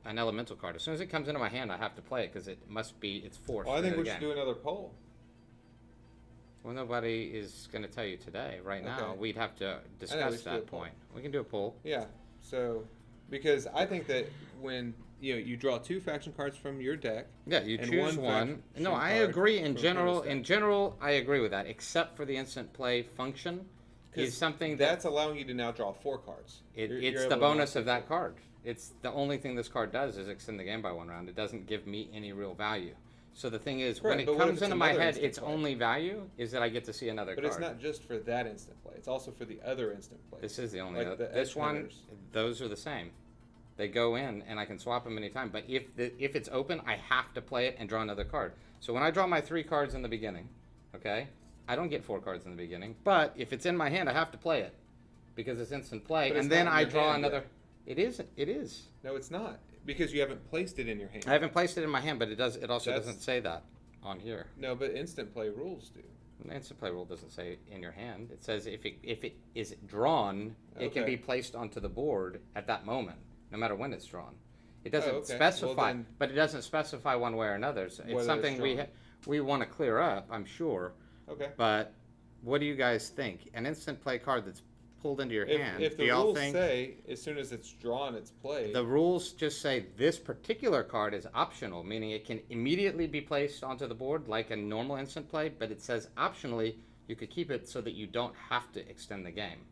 elemental card. As soon as it comes into my hand, I have to play it because it's forced. Well, I think into we the should game. do another poll. Well, nobody is going to tell you today. Right now, Okay. we'd have to we discuss should do a that poll. point. We can do a poll. Yeah. So because I think that when you draw 2 faction cards from your deck. Yeah, you And choose one one. faction No, I card agree in from general. Kermis In deck. general, I agree with that, except for the instant play function. Is something that's allowing you to now draw 4 cards. It's You're the able to bonus now- of that card. It's the only thing this card does is extend the game by 1 round. It doesn't give me any real value. So the thing is, when Correct, it but what if comes it's into my another head, instant its play? only value is that I get to see another But card. it's not just for that instant play. It's also for the other instant plays. This is the only. Like the This edge one, hunters. those are the same. They go in, and I can swap them anytime. But if it's open, I have to play it and draw another card. So when I draw my 3 cards in the beginning, okay, I don't get 4 cards in the beginning. But if it's in my hand, I have to play it because it's instant play, But it's and then not in I your draw hand another. yet. It is. It is. No, it's not because you haven't placed it in your hand. I haven't placed it in my hand, but it does. It also That's- doesn't say that on here. No, but instant play rules do. The instant play rule doesn't say in your hand. It says if it is drawn, it can Okay. be placed onto the board at that moment, no matter when it's drawn. It doesn't okay. specify, Well, then- but it doesn't specify one way or another. So Whether it's it's something drawn. we want to clear up, I'm sure. Okay. But what do you guys think? An instant play card that's pulled into your hand. If do the y'all rules think say as soon as it's drawn, it's played. the rules just say this particular card is optional, meaning it can immediately be placed onto the board like a normal instant play, but it says optionally you could keep it so that you don't have to extend the game.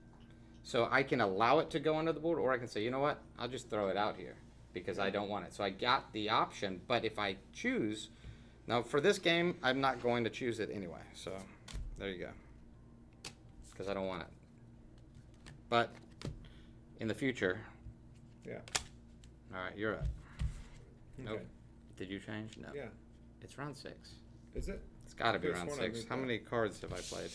So I can allow it to go onto the board, or I can say, you know what, I'll just throw it out here because I don't want it. So I got the option, but if I choose, now for this game, I'm not going to choose it anyway. So there you go, because I don't want it. But in the future, Yeah. all right, you're up. Nope. Okay. Did you change? No. Yeah. It's round 6. Is it? It's got to be Could've round sworn I 6. moved How that. many cards have I played?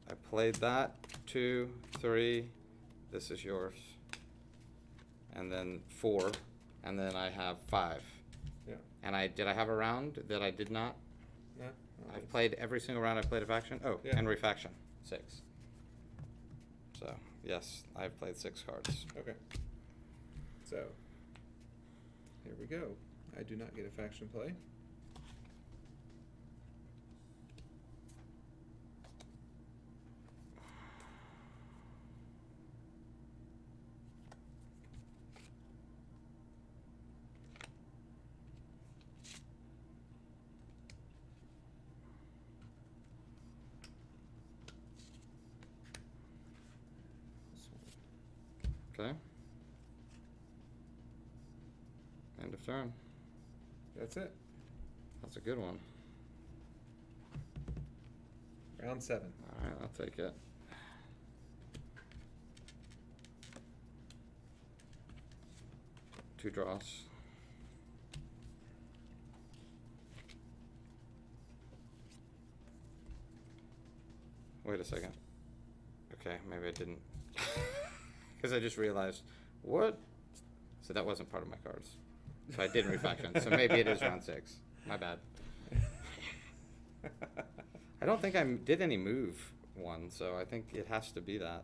I played that 2, 3. This is yours, and then 4, and then I have 5. Yeah. And did I have a round that I did not? No. I've played every single round. I played a faction. Oh, Yeah. and refaction 6. So yes, I've played 6 cards. Okay. So here we go. I do not get a faction play. Okay. End of turn. That's it. That's a good one. Round 7. All right, I'll take it. Two draws. Wait a second. Okay, maybe I didn't. Because I just realized, what? So that wasn't part of my cards. So I didn't refaction. So maybe it is round 6. My bad. I don't think I did any move one, so I think it has to be that.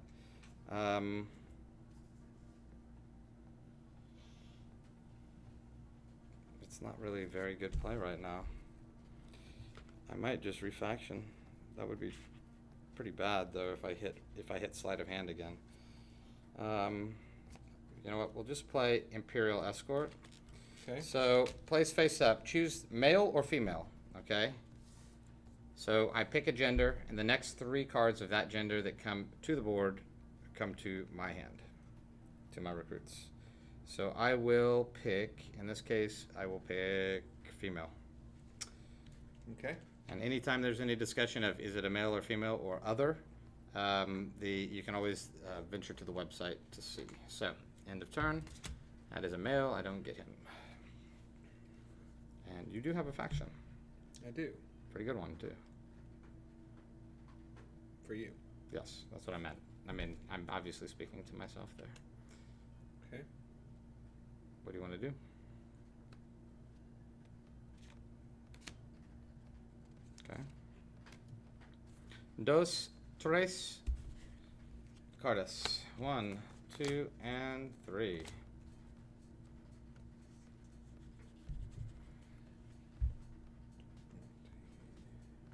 It's not really a very good play right now. I might just refaction. That would be pretty bad though if I hit sleight of hand again. You know what? We'll just play Imperial Escort. Okay. So place face up. Choose male or female. Okay. So I pick a gender, and the next 3 cards of that gender that come to the board come to my hand, to my recruits. So I will pick. In this case, I will pick female. Okay. And anytime there's any discussion of is it a male or female or other, you can always venture to the website to see. So end of turn. That is a male. I don't get him. And you do have a faction. I do. Pretty good one too. For you. Yes, that's what I meant. I mean, I'm obviously speaking to myself there. Okay. What do you want to do? Okay. Dos, tres, cartas. 1, 2, and 3.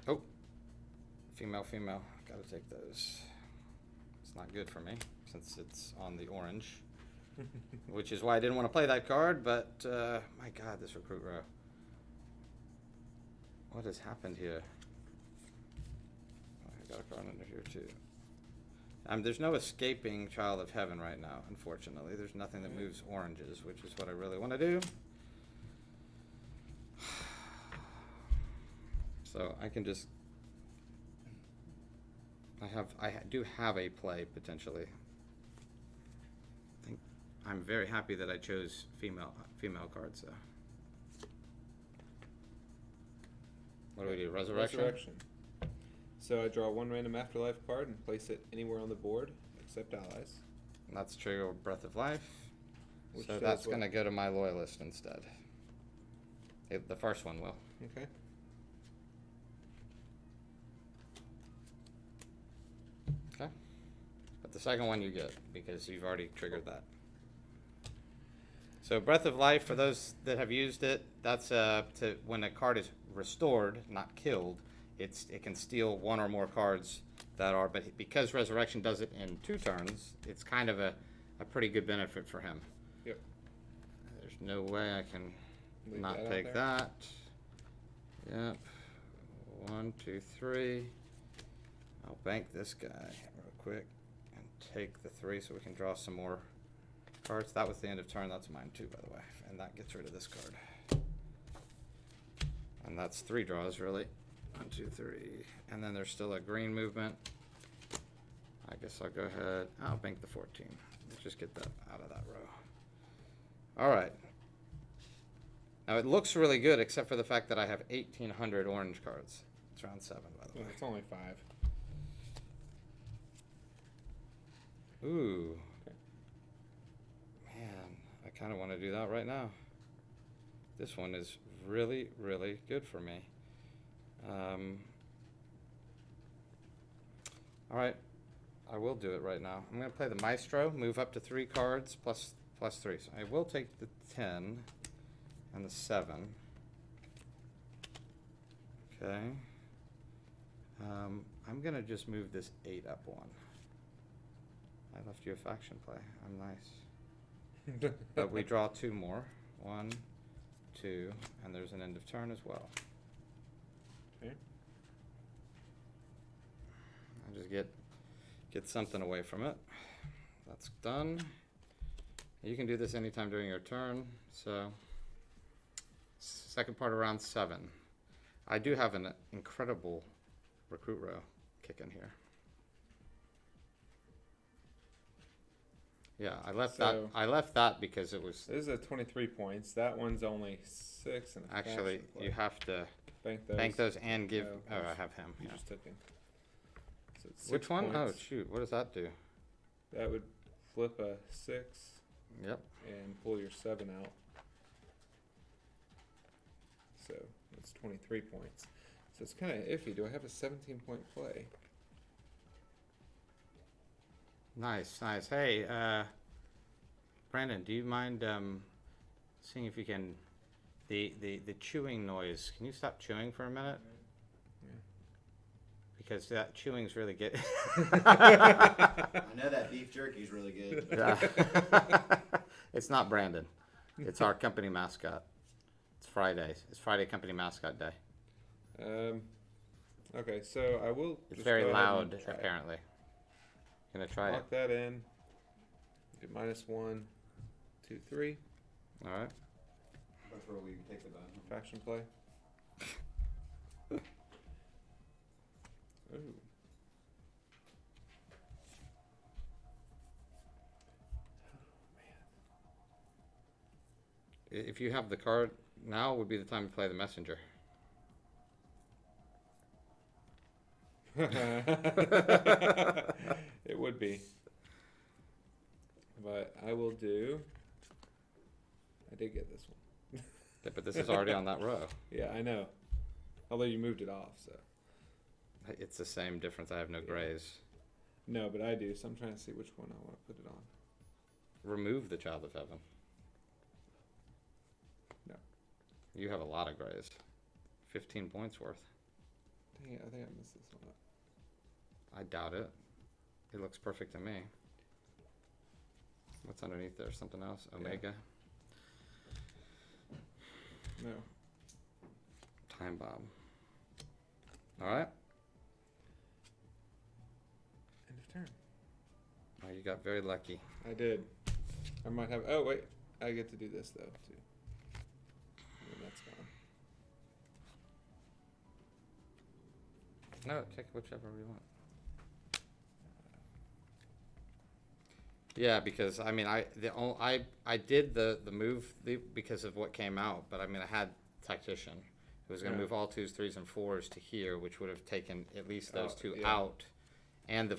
Oh, female, female. Gotta take those. It's not good for me since it's on the orange, which is why I didn't want to play that card. But my God, this recruit row. What has happened here? Oh, I got a card under here too. There's no escaping Child of Heaven right now, unfortunately. There's nothing that moves oranges, which is what I really want to do. So I can just. I do have a play potentially. I think I'm very happy that I chose female cards though. What do we do? Resurrection? Resurrection. So I draw 1 random afterlife card and place it anywhere on the board except allies. And that's trigger with Breath of Life. Which So does that's what? going to go to my loyalist instead. The first one will. Okay. Okay. But the second one you get because you've already triggered that. So Breath of Life, for those that have used it, that's to when a card is restored, not killed, it can steal one or more cards that are, but because Resurrection does it in 2 turns, it's kind of a pretty good benefit for him. Yep. There's no way I can Leave not that out take there. that. Yep. 1, 2, 3. I'll bank this guy real quick and take the 3 so we can draw some more cards. That was the end of turn. That's mine too, by the way. And that gets rid of this card. And that's 3 draws, really. 1, 2, 3. And then there's still a green movement. I guess I'll go ahead. I'll bank the 14. Let's just get that out of that row. All right. Now it looks really good, except for the fact that I have 1,800 orange cards. It's round 7, by the way. It's only 5. Ooh. Okay. Man, I kind of want to do that right now. This one is really, really good for me. All right, I will do it right now. I'm going to play the Maestro, move up to 3 cards plus 3. So I will take the 10 and the 7. Okay. I'm going to just move this 8 up 1. I left you a faction play. I'm nice. But we draw 2 more. 1, 2, and there's an end of turn as well. Okay. I just get something away from it. That's done. You can do this anytime during your turn. So, second part of round 7. I do have an incredible recruit row kicking here. Yeah, I left So- that because it was This is at 23 points. That one's only 6 and a actually faction play. you have to bank those. and give. No, Oh, I have him. You Yeah. just took him. So it's 6 Which one? Oh points. shoot! What does that do? That would flip a 6 Yep. and pull your 7 out. So it's 23 points. So it's kind of iffy. Do I have a 17-point play? Nice, nice. Hey, Brandon, do you mind seeing if you can the chewing noise? Can you stop chewing for a minute? Yeah. Because that chewing's really good. I know that beef jerky's really good. Yeah. It's not Brandon. It's our company mascot. It's Friday. It's Friday company mascot day. Okay, so I will. It's just very go ahead and loud, try it. apparently. Gonna try it. Lock that in. Get -1, 2, 3. All right. That's where we take the bone. Faction play. Ooh. If you have the card now, would be the time to play the messenger. It would be. But I will do. I did get this one. Yeah, but this is already on that row. Yeah, I know. Although you moved it off, so. It's the same difference. I have no grays. No, but I do, so I'm trying to see which one I want to put it on. Remove the Child of Heaven. No. You have a lot of grays. 15 points worth. Dang it, I think I missed this one up. I doubt it. It looks perfect to me. What's underneath there? Something else? Omega? No. Time bomb. Alright. End of turn. Oh, you got very lucky. I did. I might have. Oh, wait. I get to do this, though, too. And then that's gone. No, take whichever you want. Yeah, because I mean, I did the move because of what came out, but I mean, I had Tactician. It was going to Yeah. move all 2s, 3s, and 4s to here, which would have taken at least those Oh, 2 yeah. out, and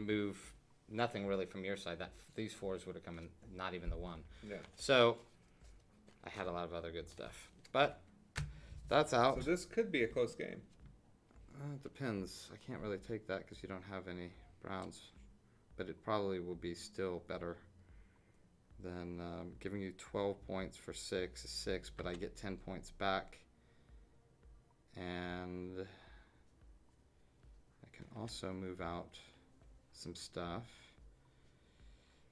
move nothing really from your side. These 4s would have come in, not even the 1. Yeah. So I had a lot of other good stuff, but that's out. So this could be a close game. It depends. I can't really take that because you don't have any browns, but it probably will be still better than giving you 12 points for 6 is 6, but I get 10 points back, and I can also move out some stuff.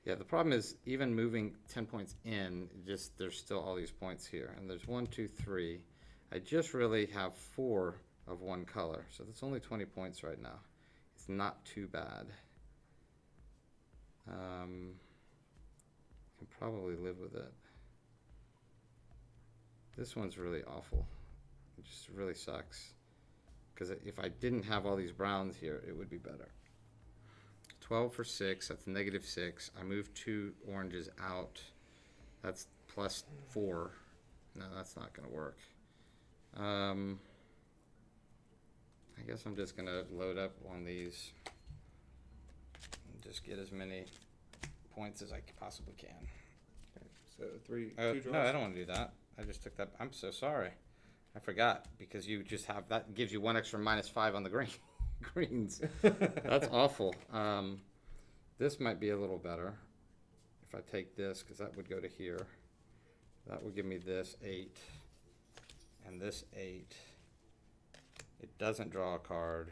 Yeah, the problem is even moving 10 points in, just there's still all these points here, and there's 1, 2, 3. I just really have 4 of one color, so that's only 20 points right now. It's not too bad. Can probably live with it. This one's really awful. It just really sucks, because if I didn't have all these browns here, it would be better. 12 for 6, that's -6. I moved 2 oranges out. That's +4. No, that's not going to work. I guess I'm just going to load up on these and just get as many points as I possibly can. Okay, so 2 draws. No, I don't want to do that. I just took that. I'm so sorry. I forgot, because you just have that gives you 1 extra -5 on the greens. That's awful. This might be a little better if I take this, because that would go to here. That would give me this 8 and this 8. It doesn't draw a card,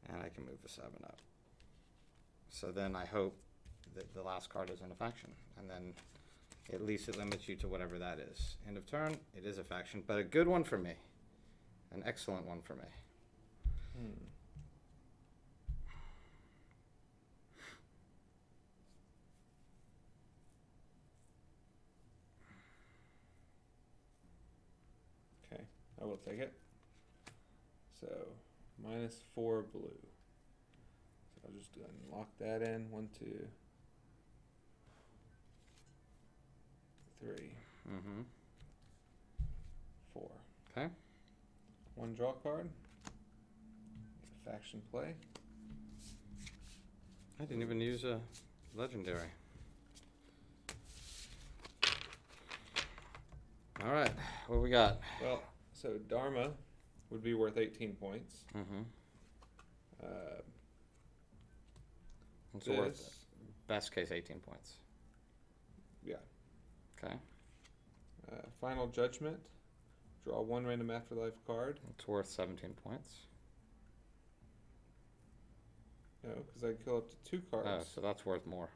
and I can move the 7 up. So then I hope that the last card isn't a faction, and then at least it limits you to whatever that is. End of turn, it is a faction, but a good one for me. An excellent one for me. Okay, I will take it. So -4 blue. So I'll just go ahead and lock that in. 1, 2, 3, 4. Okay. 1 draw card. Faction play. I didn't even use a legendary. All right, what we got? Well, so Dharma would be worth 18 points. It's worth best case 18 points. Yeah. Okay. Final Judgment. Draw 1 random afterlife card. It's worth 17 points. No, because I kill up to 2 cards. Oh, so that's worth more.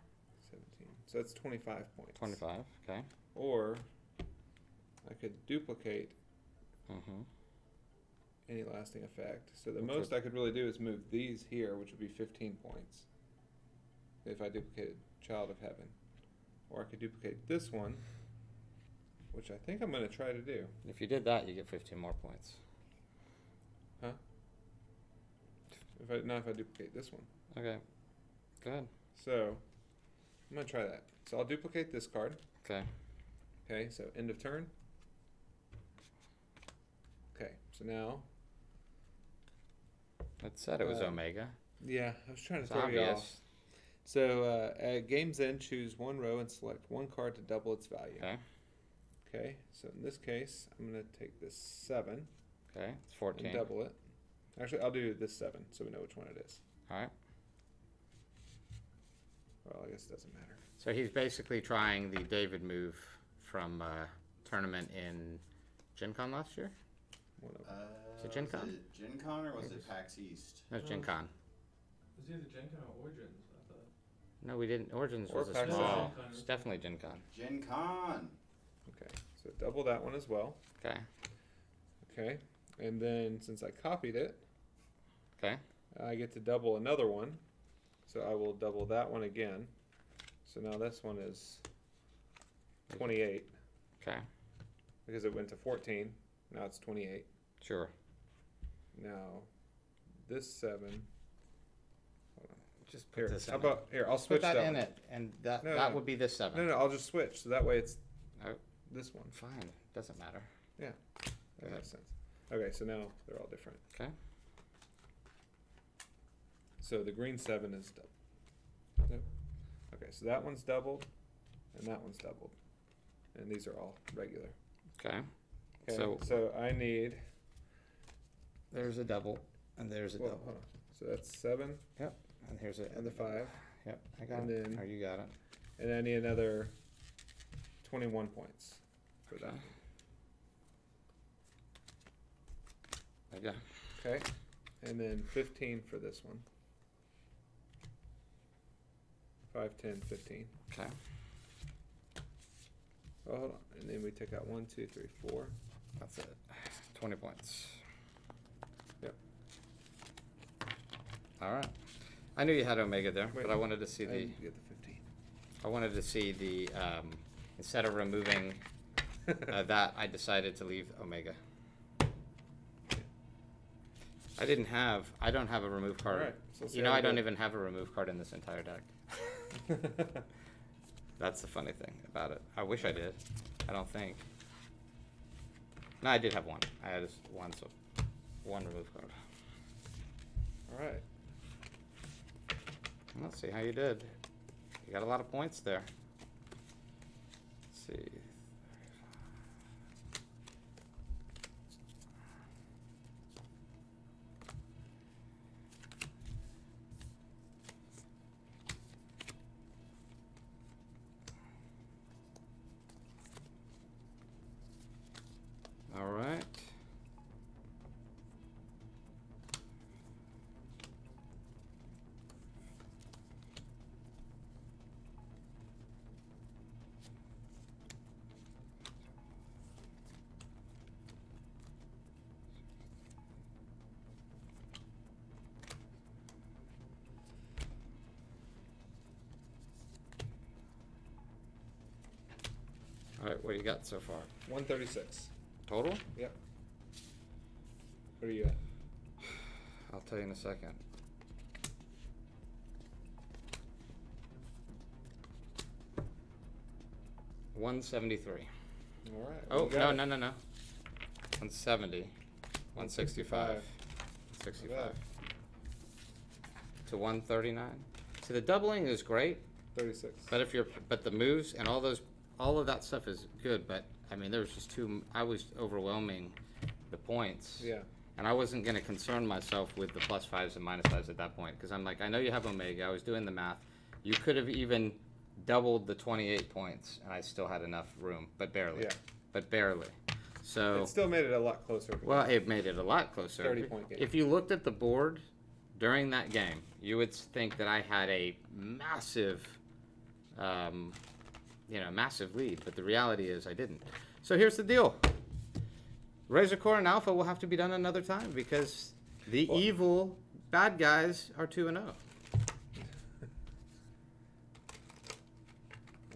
17. So that's 25 points. 25. Okay. Or I could duplicate Mm-hmm. any lasting effect. So the Which most would- I could really do is move these here, which would be 15 points. If I duplicated Child of Heaven. Or I could duplicate this one, which I think I'm going to try to do. If you did that, you get 15 more points. Huh? If I duplicate this one. Okay. Go ahead. So I'm going to try that. So I'll duplicate this card. Okay. Okay, so end of turn. Okay, so now. It said it was Omega. Yeah, I was trying to It's throw you off. obvious. So at game's end, choose 1 row and select 1 card to double its value. Okay. Okay, so in this case, I'm going to take this 7 Okay. It's 14. and double it. Actually, I'll do this 7 so we know which one it is. All right. Well, I guess it doesn't matter. So he's basically trying the David move from tournament in Gen Con last year. One of Is it Gen Con? Was it Gen Con or was it PAX East? No, it's Gen Con. It was either Gen Con or Origins, I thought. No, we didn't. Origins Or was a PAX small. Gen Con. It's definitely Gen Con. Gen Con. Okay, so double that one as well. Okay. Okay, and then since I copied it, Okay. I get to double another one. So I will double that one again. So now this one is 28 Okay. because it went to 14. Now it's 28. Sure. Now this 7. Just put Here, this in how it. about here? I'll Put switch that in one. it, and that No, that no. would be this 7. No, I'll just switch. So that way it's Oh. this one. Fine. Doesn't matter. Yeah, Go that ahead. makes sense. Okay, so now they're all different. Okay. So the green 7 is double. Nope. Okay, so that one's doubled, and that one's doubled, and these are all regular. Okay. Okay, So- so I need. There's a double, and there's a Well, double. hold on. So that's 7 And here's a and the 5, Yep, I got and it. then- Oh, you got it. and I need another 21 points for that. There you go. Okay, and then 15 for this one. 5, 10, 15. Okay. Oh, hold on. And then we take out 1, 2, 3, 4. That's it. 20 points. Yep. All right. I knew you had Omega there, Wait, but I wanted to see I the. didn't get the 15. I wanted to see the. Instead of removing that, I decided to leave Omega. I don't have a remove card. Alright, so let's see You know, how we I don't do. even have a remove card in this entire deck. That's the funny thing about it. I wish I did. I don't think. No, I did have one. I had one, so one remove card. All right. Let's see how you did. You got a lot of points there. Let's see. All right. All right, what do you got so far? 136. Total? Yep. What are you at? I'll tell you in a second. $173. All right. Oh, we got no, it. no, no, no. 170. 165. 65. Not bad. To 139. See, the doubling is great, 36. but the moves and all of that stuff is good, but I mean, there was just I was overwhelming the points. Yeah. And I wasn't going to concern myself with the plus fives and minus fives at that point, because I'm like, I know you have Omega. I was doing the math. You could have even doubled the 28 points, and I still had enough room, but barely. Yeah. But barely. So, It still made it a lot closer. well, it made it a lot closer. 30-point game. If you looked at the board during that game, you would think that I had a massive, massive lead, but the reality is I didn't. So here's the deal. Razor Core and Alpha will have to be done another time because the evil bad guys are 2-0.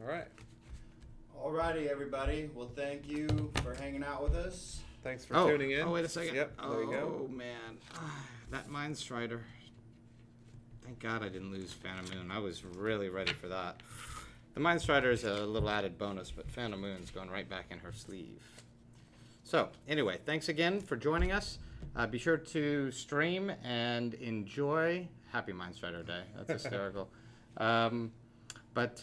All right. Alrighty, everybody. Well, thank you for hanging out with us. Thanks for tuning in. Oh, wait a second. Yep, there you go. Oh, man. That Mind Strider. Thank God I didn't lose Phantom Moon. I was really ready for that. The Mind Strider is a little added bonus, but Phantom Moon's going right back in her sleeve. So, anyway, thanks again for joining us. Be sure to stream and enjoy. Happy Mind Strider Day. That's hysterical. But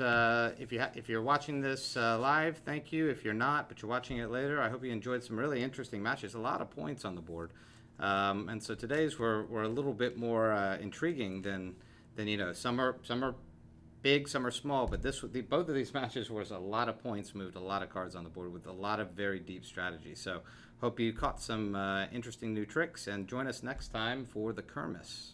if you're watching this live, thank you. If you're not, but you're watching it later, I hope you enjoyed some really interesting matches. A lot of points on the board, and so today's were a little bit more intriguing than some are big, some are small. But both of these matches was a lot of points moved, a lot of cards on the board with a lot of very deep strategy. So hope you caught some interesting new tricks, and join us next time for the Kermis.